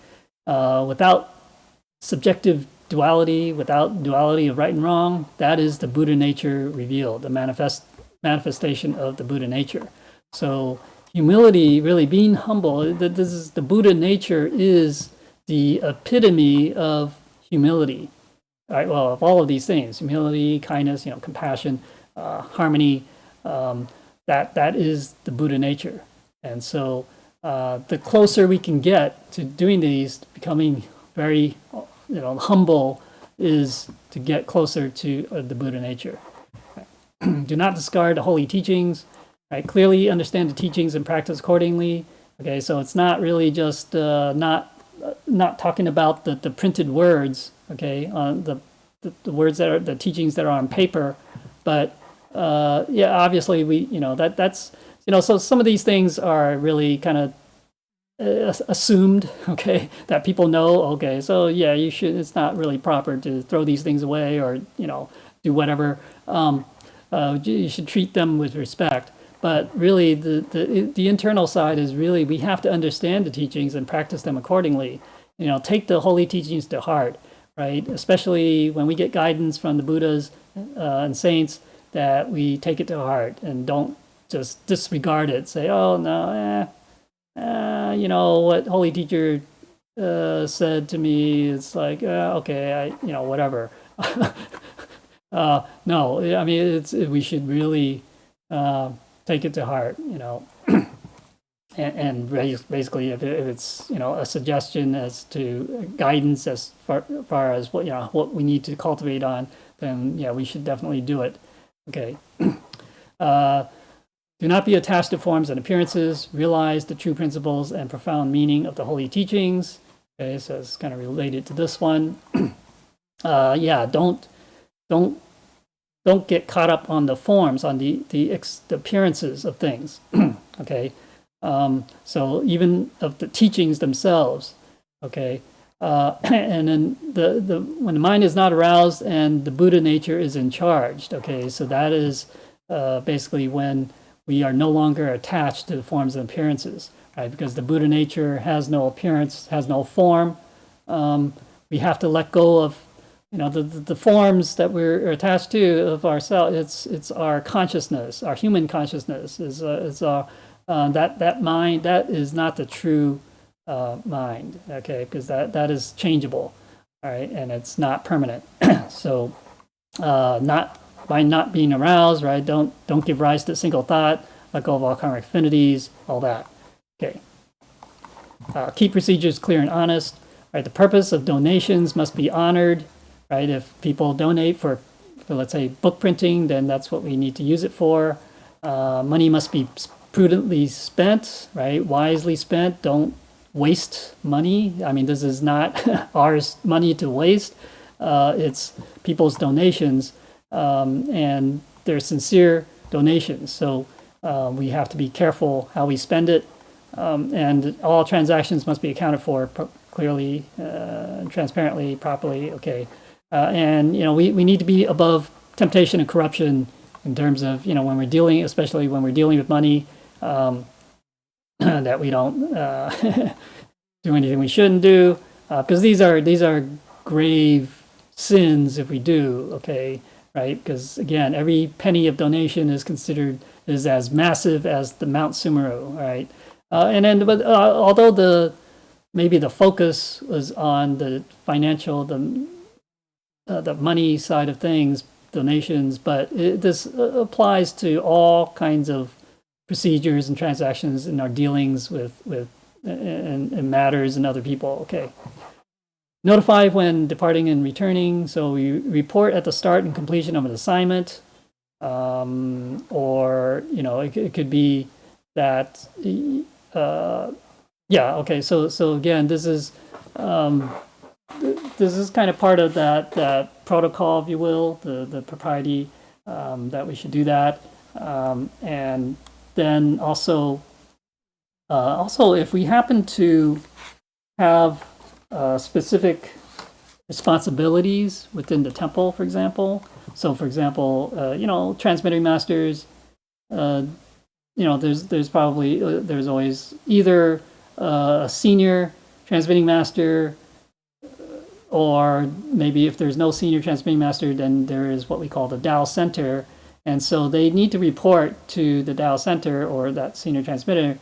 without subjective duality, without duality of right and wrong. That is the Buddha nature revealed, the manifestation of the Buddha nature. So humility, really being humble, this is the Buddha nature is the epitome of humility. All right, well, of all of these things, humility, kindness, compassion, harmony, that is the Buddha nature. And so the closer we can get to doing these, becoming very humble, is to get closer to the Buddha nature. Do not discard the holy teachings. Right? Clearly understand the teachings and practice accordingly. Okay, so it's not really just not talking about the printed words. Okay, on the words that are the teachings that are on paper, but obviously we that's so some of these things are really kind of assumed, okay, that people know. Okay, so you should. It's not really proper to throw these things away or do whatever. You should treat them with respect. But really, the internal side is really we have to understand the teachings and practice them accordingly. Take the holy teachings to heart, right? Especially when we get guidance from the Buddhas and saints, that we take it to heart and don't just disregard it. Say, oh no, what holy teacher said to me, it's like, okay, whatever. No, I mean, we should really take it to heart, and basically, if it's a suggestion as to guidance as far as what we need to cultivate on, then we should definitely do it. Okay. Do not be attached to forms and appearances. Realize the true principles and profound meaning of the holy teachings. Okay, so it's kind of related to this one. Don't get caught up on the forms, on the appearances of things. Okay, so even of the teachings themselves. Okay, and then when the mind is not aroused and the Buddha nature is in charge. Okay, so that is basically when we are no longer attached to the forms and appearances, right? Because the Buddha nature has no appearance, has no form. We have to let go of the forms that we're attached to of ourselves. It's our consciousness, our human consciousness is that mind. That is not the true mind, okay? Because that is changeable, all right, and it's not permanent. So by not being aroused, right? Don't give rise to a single thought. Let go of all karmic affinities, all that. Okay. Keep procedures clear and honest. Right. The purpose of donations must be honored. Right. If people donate for let's say book printing, then that's what we need to use it for. Money must be prudently spent. Right. Wisely spent. Don't waste money. I mean, this is not our money to waste. It's people's donations. And they're sincere donations. So we have to be careful how we spend it. And all transactions must be accounted for clearly, transparently, properly. Okay. And, we need to be above temptation and corruption in terms of, when we're dealing, especially when we're dealing with money, that we don't do anything we shouldn't do. Because these are grave sins if we do. Okay. Right, because again, every penny of donation is considered as massive as the Mount Sumeru, right? But although maybe the focus was on the financial, the money side of things, donations, but this applies to all kinds of procedures and transactions in our dealings with and matters and other people. Okay. Notify when departing and returning. So we report at the start and completion of an assignment, or it could be that. Okay. So again, this is kind of part of that protocol, if you will, the propriety that we should do that, and then also if we happen to have specific responsibilities within the temple, for example. So, for example, transmitting masters. There's probably there's always either a senior transmitting master, or maybe if there's no senior transmitting master, then there is what we call the Tao Center, and so they need to report to the Tao Center or that senior transmitter.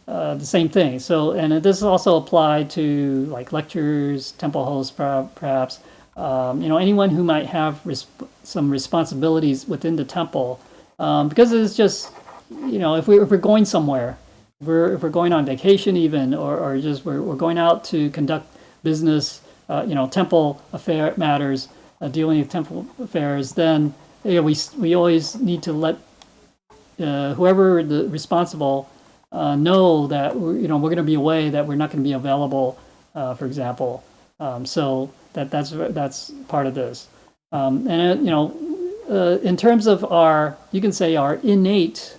The same thing. So, and this is also applied to like lecturers, temple hosts, perhaps. Anyone who might have some responsibilities within the temple, because it's just, if we're going somewhere, if we're going on vacation even, or just we're going out to conduct business, temple affair matters, dealing with temple affairs, then we always need to let whoever the responsible know that we're going to be away, that we're not going to be available, for example. So that's part of this. In terms of you can say our innate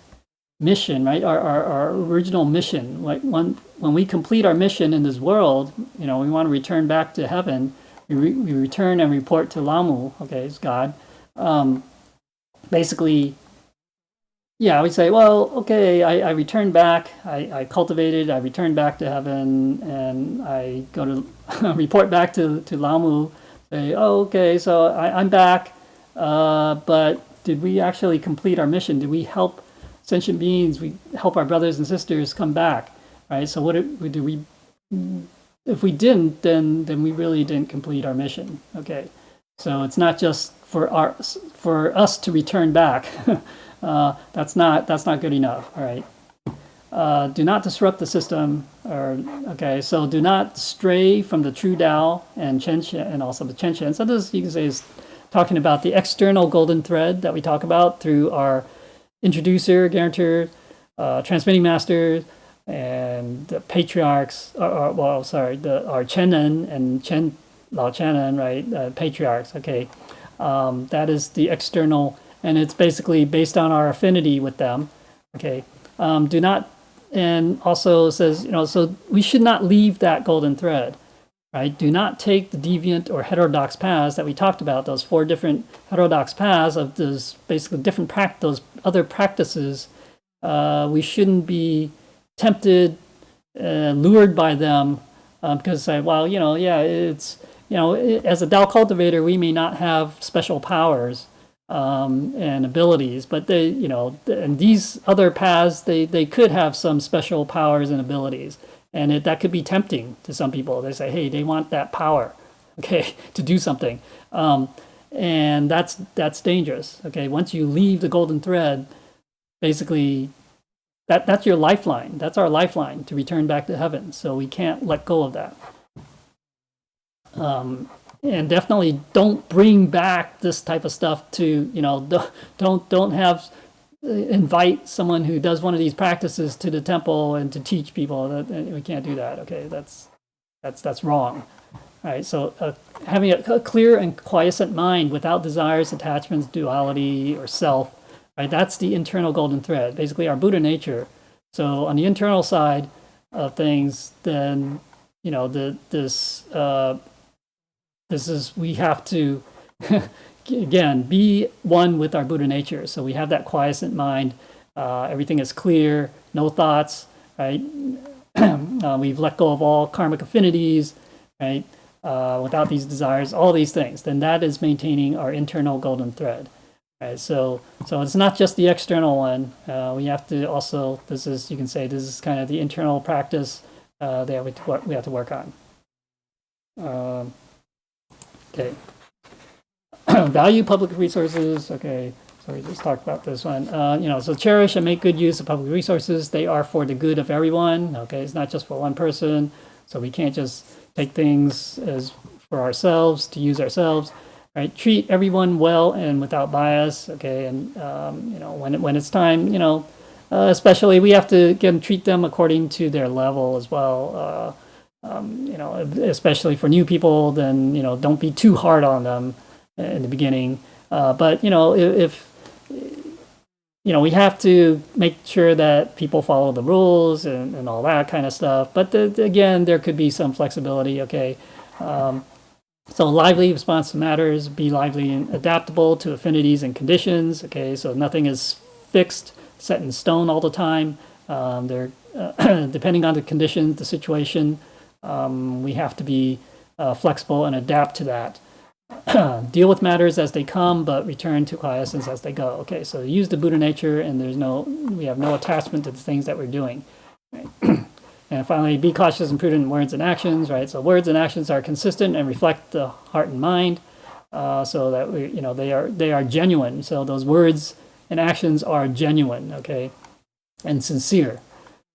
mission, right? Our original mission. Like when we complete our mission in this world, we want to return back to heaven. We return and report to Lamu. Okay, it's God. Basically, yeah, we say, well, okay, I return back, I cultivated, I return back to heaven, and I go to report back to Lamu, say, oh, okay, so I'm back, but did we actually complete our mission? Did we help sentient beings? We help our brothers and sisters come back, right? So what do we? If we didn't, then we really didn't complete our mission. Okay, so it's not just for us to return back. That's not good enough. All right. Do not disrupt the system. Okay, so do not stray from the true Tao and Chen and also the Chen. So this, you can say, is talking about the external golden thread that we talk about through our introducer, guarantor, transmitting master, and the patriarchs. Our Chennen and Chen Lao Chennen, right? Patriarchs. Okay, that is the external, and it's basically based on our affinity with them. Okay, do not, and also says, so we should not leave that golden thread. Right? Do not take the deviant or heterodox paths that we talked about, those 4 different heterodox paths of those basically different those other practices. We shouldn't be tempted, lured by them, because say, well, it's, as a Tao cultivator, we may not have special powers and abilities, but they, and these other paths, they could have some special powers and abilities. And that could be tempting to some people. They say, hey, they want that power, okay, to do something. And that's dangerous, okay? Once you leave the golden thread, basically, that's your lifeline. That's our lifeline to return back to heaven. So we can't let go of that. And definitely don't bring back this type of stuff to, don't have... invite someone who does one of these practices to the temple and to teach people. That we can't do that. Okay, that's wrong. All right. So having a clear and quiescent mind without desires, attachments, duality, or self. Right. That's the internal golden thread. Basically, our Buddha nature. So on the internal side of things, then this is, we have to. Again, be one with our Buddha nature. So we have that quiescent mind. Everything is clear, no thoughts, right? We've let go of all karmic affinities, right? Without these desires, all these things. Then that is maintaining our internal golden thread. Right? So it's not just the external one. We have to also, you can say, this is kind of the internal practice that we have to work on. Okay. Value public resources. Okay, so we just talked about this one. So cherish and make good use of public resources. They are for the good of everyone. Okay, it's not just for one person. So we can't just take things as for ourselves to use ourselves. Right? Treat everyone well and without bias. Okay, and when it's time, especially we have to again treat them according to their level as well. Especially for new people, then don't be too hard on them in the beginning, but if we have to make sure that people follow the rules and all that kind of stuff. But again, there could be some flexibility. Okay, so lively response to matters, be lively and adaptable to affinities and conditions. Okay, so nothing is fixed, set in stone all the time. They're depending on the conditions, the situation. We have to be flexible and adapt to that. Deal with matters as they come, but return to quiescence as they go. Okay, so use the Buddha nature, and we have no attachment to the things that we're doing. Right? And finally, be cautious and prudent in words and actions. Right, so words and actions are consistent and reflect the heart and mind, so that they are genuine. So those words and actions are genuine. Okay, and sincere.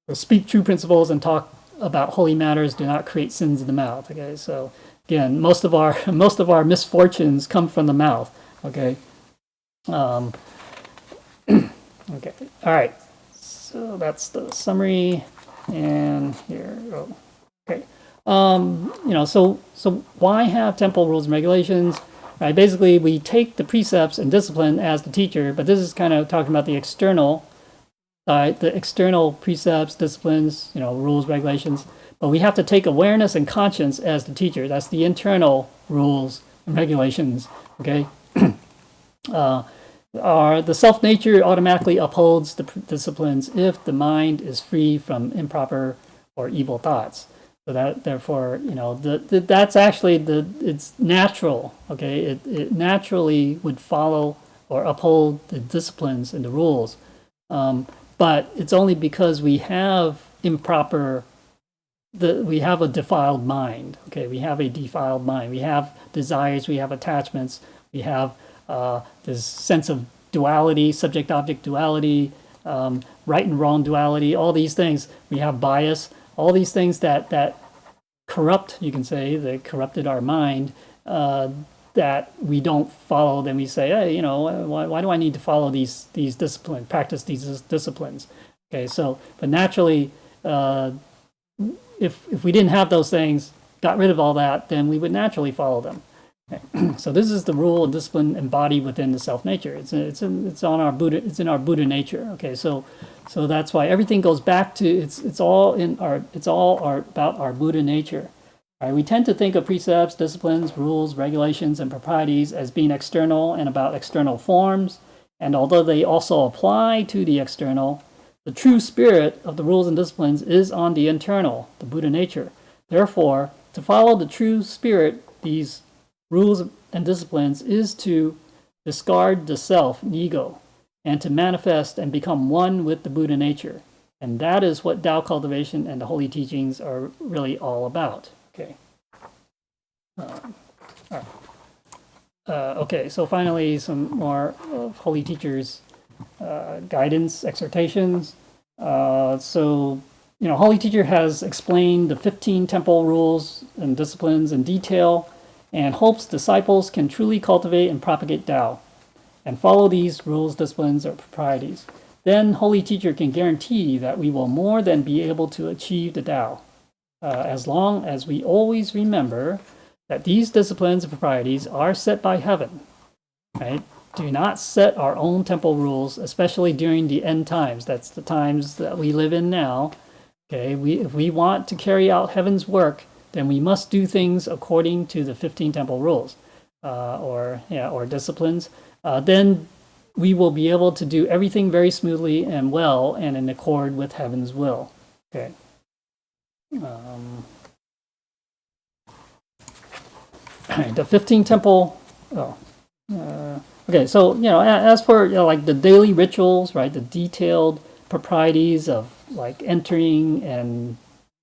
So speak true principles and talk about holy matters. Do not create sins in the mouth. Okay, so. Again, most of our misfortunes come from the mouth. Okay. Okay. All right. So that's the summary, and here. Oh, okay. So why have temple rules and regulations? Right. Basically, we take the precepts and discipline as the teacher, but this is kind of talking about the external side, the external precepts, disciplines, rules, regulations. But we have to take awareness and conscience as the teacher. That's the internal rules and regulations, okay? the self-nature automatically upholds the disciplines if the mind is free from improper or evil thoughts. So that, therefore, that's actually it's natural, okay? It naturally would follow or uphold the disciplines and the rules. But it's only because we have we have a defiled mind, okay? We have a defiled mind. We have desires, we have attachments, we have this sense of duality, subject-object duality, right and wrong duality, all these things. We have bias, all these things that corrupt, you can say, that corrupted our mind, that we don't follow. Then we say, hey, why do I need to follow these disciplines, practice these disciplines? Okay, so, but naturally, if we didn't have those things, got rid of all that, then we would naturally follow them. Okay. So this is the rule and discipline embodied within the self-nature. It's in our Buddha nature. Okay, so that's why everything goes back to it's all about our Buddha nature. All right, we tend to think of precepts, disciplines, rules, regulations, and proprieties as being external and about external forms. And although they also apply to the external, the true spirit of the rules and disciplines is on the internal, the Buddha nature. Therefore, to follow the true spirit, these rules and disciplines, is to discard the self and ego and to manifest and become one with the Buddha nature. And that is what Tao cultivation and the holy teachings are really all about. Okay. Okay, so finally, some more of Holy Teacher's guidance, exhortations. Holy Teacher has explained the 15 temple rules and disciplines in detail, and hopes disciples can truly cultivate and propagate Tao and follow these rules, disciplines, or proprieties. Then Holy Teacher can guarantee that we will more than be able to achieve the Tao, as long as we always remember that these disciplines and proprieties are set by heaven, right? Do not set our own temple rules, especially during the end times. That's the times that we live in now. Okay, if we want to carry out heaven's work, then we must do things according to the 15 temple rules, or disciplines. Then we will be able to do everything very smoothly and well and in accord with heaven's will. Okay. The 15 temple. Okay, so as for like the daily rituals, right? The detailed proprieties of like entering and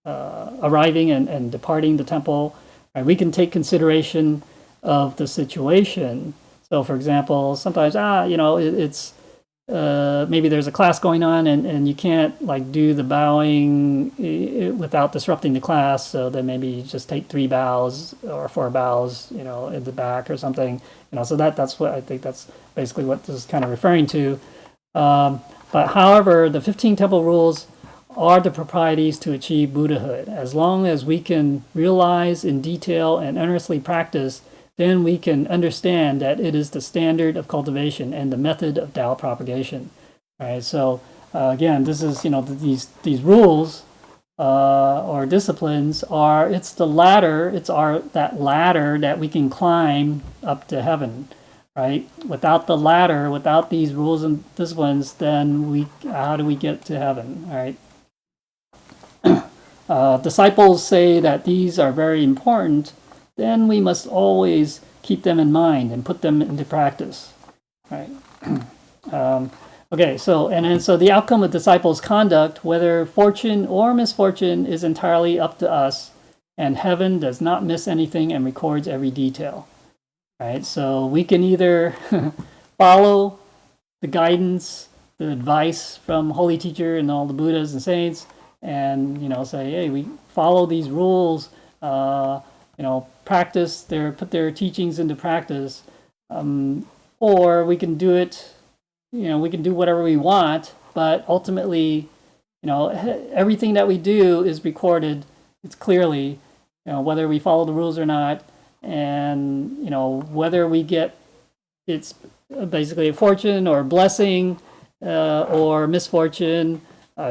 arriving and departing the temple, right? We can take consideration of the situation. So, for example, sometimes it's maybe there's a class going on and you can't like do the bowing without disrupting the class. So then maybe you just take 3 bows or 4 bows, in the back or something. So that's what I think that's basically what this is kind of referring to. But however, the 15 temple rules are the proprieties to achieve Buddhahood. As long as we can realize in detail and earnestly practice, then we can understand that it is the standard of cultivation and the method of Tao propagation. All right. So again, this is these rules or disciplines are the ladder. It's that ladder that we can climb up to heaven. Right. Without the ladder, without these rules and disciplines, then how do we get to heaven? All right. Disciples say that these are very important, then we must always keep them in mind and put them into practice, right? Okay, so the outcome of disciples' conduct, whether fortune or misfortune, is entirely up to us, and heaven does not miss anything and records every detail, right? So we can either follow the guidance, the advice from Holy Teacher and all the Buddhas and saints, and say, hey, we follow these rules, practice put their teachings into practice, or we can do it, we can do whatever we want, but ultimately, everything that we do is recorded. It's clearly, whether we follow the rules or not, and whether we get it's basically a fortune or a blessing, or misfortune,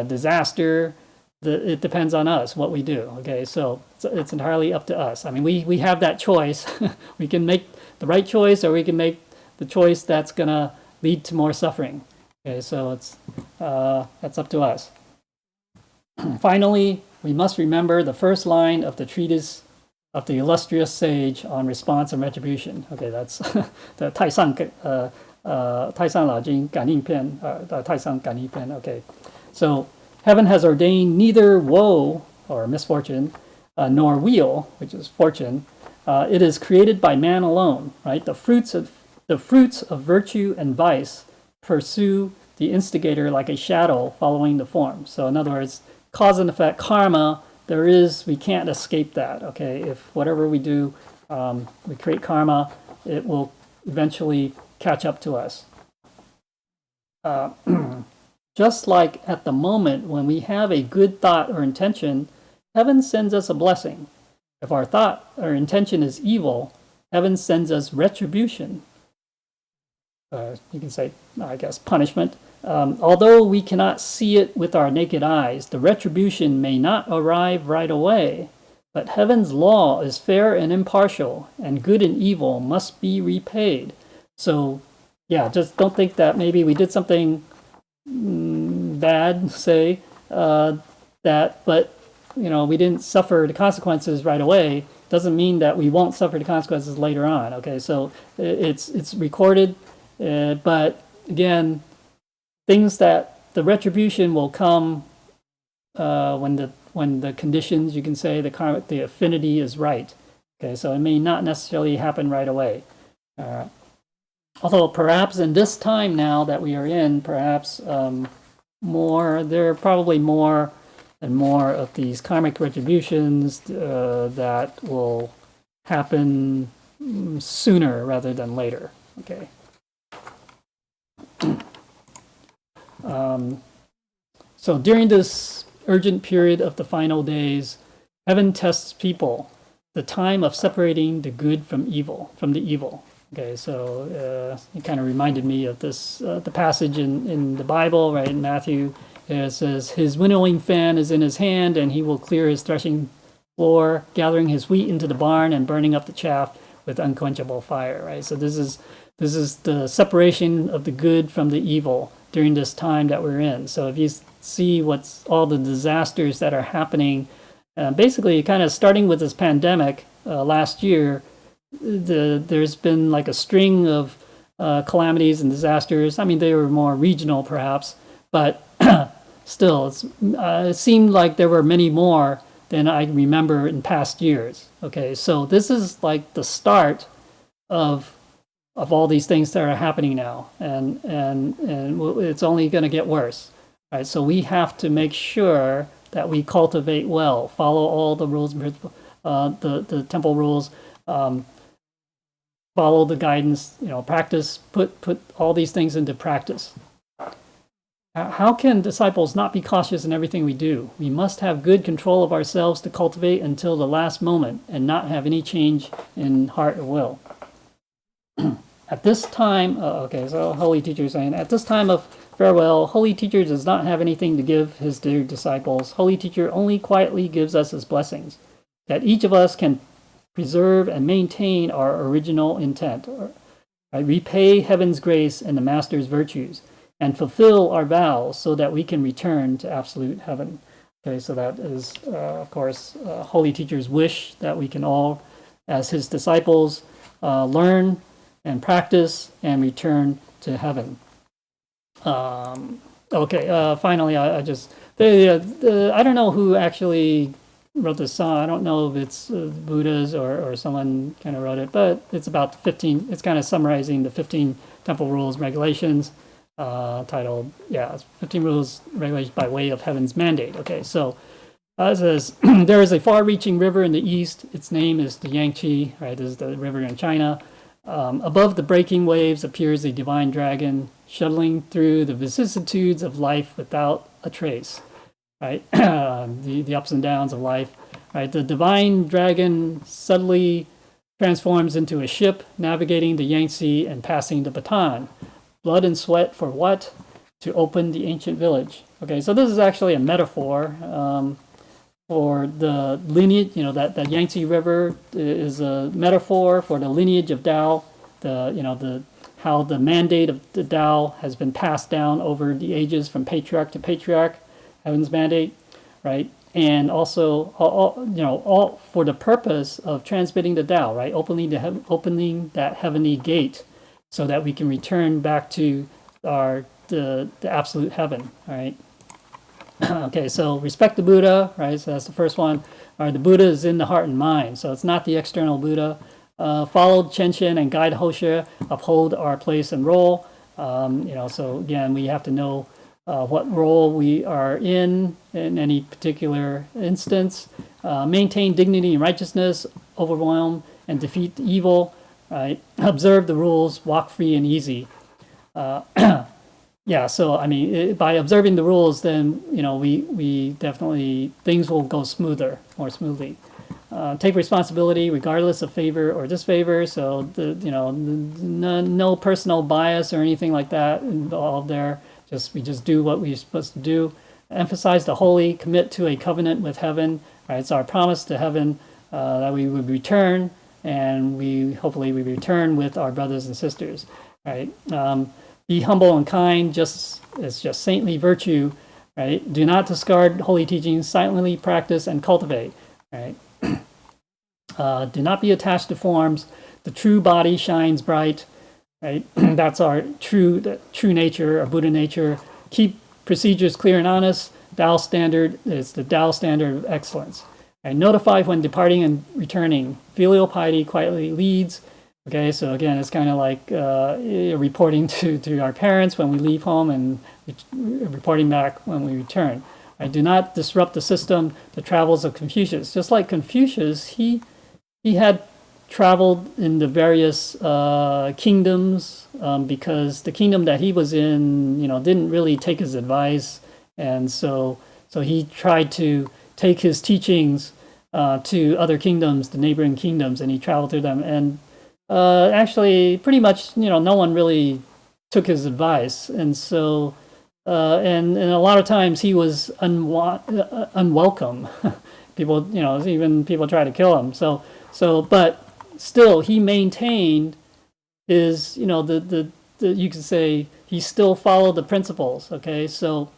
disaster. It depends on us what we do. Okay, so it's entirely up to us. I mean, we have that choice. We can make the right choice, or we can make the choice that's gonna lead to more suffering. Okay, so that's up to us. Finally, we must remember the first line of the treatise of the illustrious sage on response and retribution. Okay, that's the 太上老君感应篇, the 太上感应篇. Okay, so heaven has ordained neither woe or misfortune, nor weal, which is fortune. It is created by man alone, right? The fruits of virtue and vice pursue the instigator like a shadow following the form. So in other words, cause and effect, karma, we can't escape that, okay? If whatever we do, we create karma, it will eventually catch up to us. Just like at the moment when we have a good thought or intention, heaven sends us a blessing. If our thought or intention is evil, heaven sends us retribution. You can say, I guess, punishment. Although we cannot see it with our naked eyes, the retribution may not arrive right away, but heaven's law is fair and impartial, and good and evil must be repaid. So, yeah, just don't think that maybe we did something bad, say, but we didn't suffer the consequences right away. Doesn't mean that we won't suffer the consequences later on. Okay, so it's recorded, but again, things that the retribution will come when the conditions, you can say, the affinity is right. Okay, so it may not necessarily happen right away. Although perhaps in this time now that we are in, perhaps there are probably more and more of these karmic retributions that will happen sooner rather than later. Okay. So during this urgent period of the final days, heaven tests people, the time of separating the good from the evil. Okay, so it kind of reminded me of this, the passage in the Bible, right, in Matthew. It says, his winnowing fan is in his hand, and he will clear his threshing floor, gathering his wheat into the barn and burning up the chaff with unquenchable fire, right? So this is the separation of the good from the evil during this time that we're in. So if you see what's all the disasters that are happening, basically kind of starting with this pandemic last year, there's been like a string of calamities and disasters. I mean, they were more regional perhaps, but still, it seemed like there were many more than I remember in past years. Okay, so this is like the start of all these things that are happening now, and it's only going to get worse. Right, so we have to make sure that we cultivate well, follow all the rules and principles, the temple rules, follow the guidance, practice, put all these things into practice. How can disciples not be cautious in everything we do? We must have good control of ourselves to cultivate until the last moment and not have any change in heart or will. At this time, so Holy Teacher is saying, at this time of farewell, Holy Teacher does not have anything to give his dear disciples. Holy Teacher only quietly gives us his blessings, that each of us can preserve and maintain our original intent, repay heaven's grace and the Master's virtues, and fulfill our vows so that we can return to absolute heaven. Okay, so that is, of course, Holy Teacher's wish that we can all, as his disciples, learn and practice and return to heaven. Finally, I don't know who actually wrote this song. I don't know if it's Buddha's or someone kind of wrote it, but it's about 15, it's kind of summarizing the 15 temple rules and regulations, titled, 15 rules regulations by way of heaven's mandate. Okay, so it says, there is a far-reaching river in the east. Its name is the Yangtze, right? This is the river in China. Above the breaking waves appears a divine dragon, shuttling through the vicissitudes of life without a trace, right? the ups and downs of life, right? The divine dragon subtly transforms into a ship, navigating the Yangtze and passing the baton. Blood and sweat for what? To open the ancient village. Okay, so this is actually a metaphor for the lineage, that Yangtze River is a metaphor for the lineage of Tao, how the mandate of the Tao has been passed down over the ages from patriarch to patriarch, heaven's mandate, right? And also, all for the purpose of transmitting the Tao, right? Opening that heavenly gate, so that we can return back to the absolute heaven, right? Okay, so respect the Buddha, right? So that's the first one. All right, the Buddha is in the heart and mind, so it's not the external Buddha. Follow Chenshin and guide Hosha, uphold our place and role. So again, we have to know what role we are in any particular instance. Maintain dignity and righteousness, overwhelm and defeat the evil, right? Observe the rules, walk free and easy. Yeah, so I mean, by observing the rules, then we definitely, things will go more smoothly. Take responsibility regardless of favor or disfavor. So no personal bias or anything like that involved there. We just do what we're supposed to do. Emphasize the holy, commit to a covenant with heaven. Right, it's our promise to heaven that we would return, and hopefully we return with our brothers and sisters. Right. Be humble and kind, it's just saintly virtue, right? Do not discard holy teachings, silently practice and cultivate, right? Do not be attached to forms. The true body shines bright, right? That's our true nature, our Buddha nature. Keep procedures clear and honest. Tao standard is the Tao standard of excellence. And notify when departing and returning. Filial piety quietly leads. Okay, so again, it's kind of like reporting to our parents when we leave home and reporting back when we return. Right? Do not disrupt the system, the travels of Confucius. Just like Confucius, he had traveled in the various kingdoms because the kingdom that he was in, didn't really take his advice, and so he tried to take his teachings to other kingdoms, the neighboring kingdoms, and he traveled through them. And actually, pretty much, no one really took his advice, and so and a lot of times he was unwelcome. People, even people try to kill him. But still, he maintained his, the you could say he still followed the principles. Okay, so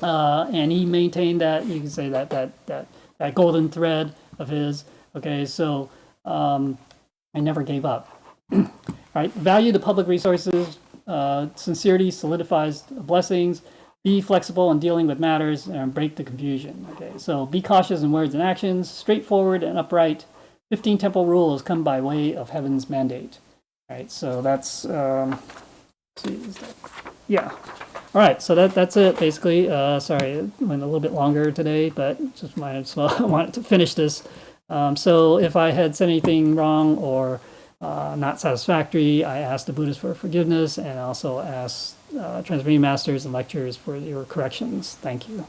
and he maintained that, you could say that golden thread of his. Okay, so I never gave up. Right, value the public resources. Sincerity solidifies blessings. Be flexible in dealing with matters and break the confusion. Okay, so be cautious in words and actions, straightforward and upright. 15 temple rules come by way of heaven's mandate. Right, so that's yeah. All right, so that's it basically. Sorry, it went a little bit longer today, but just wanted to finish this. So if I had said anything wrong or not satisfactory, I asked the Buddhists for forgiveness, and also asked transmitting masters and lecturers for your corrections. Thank you.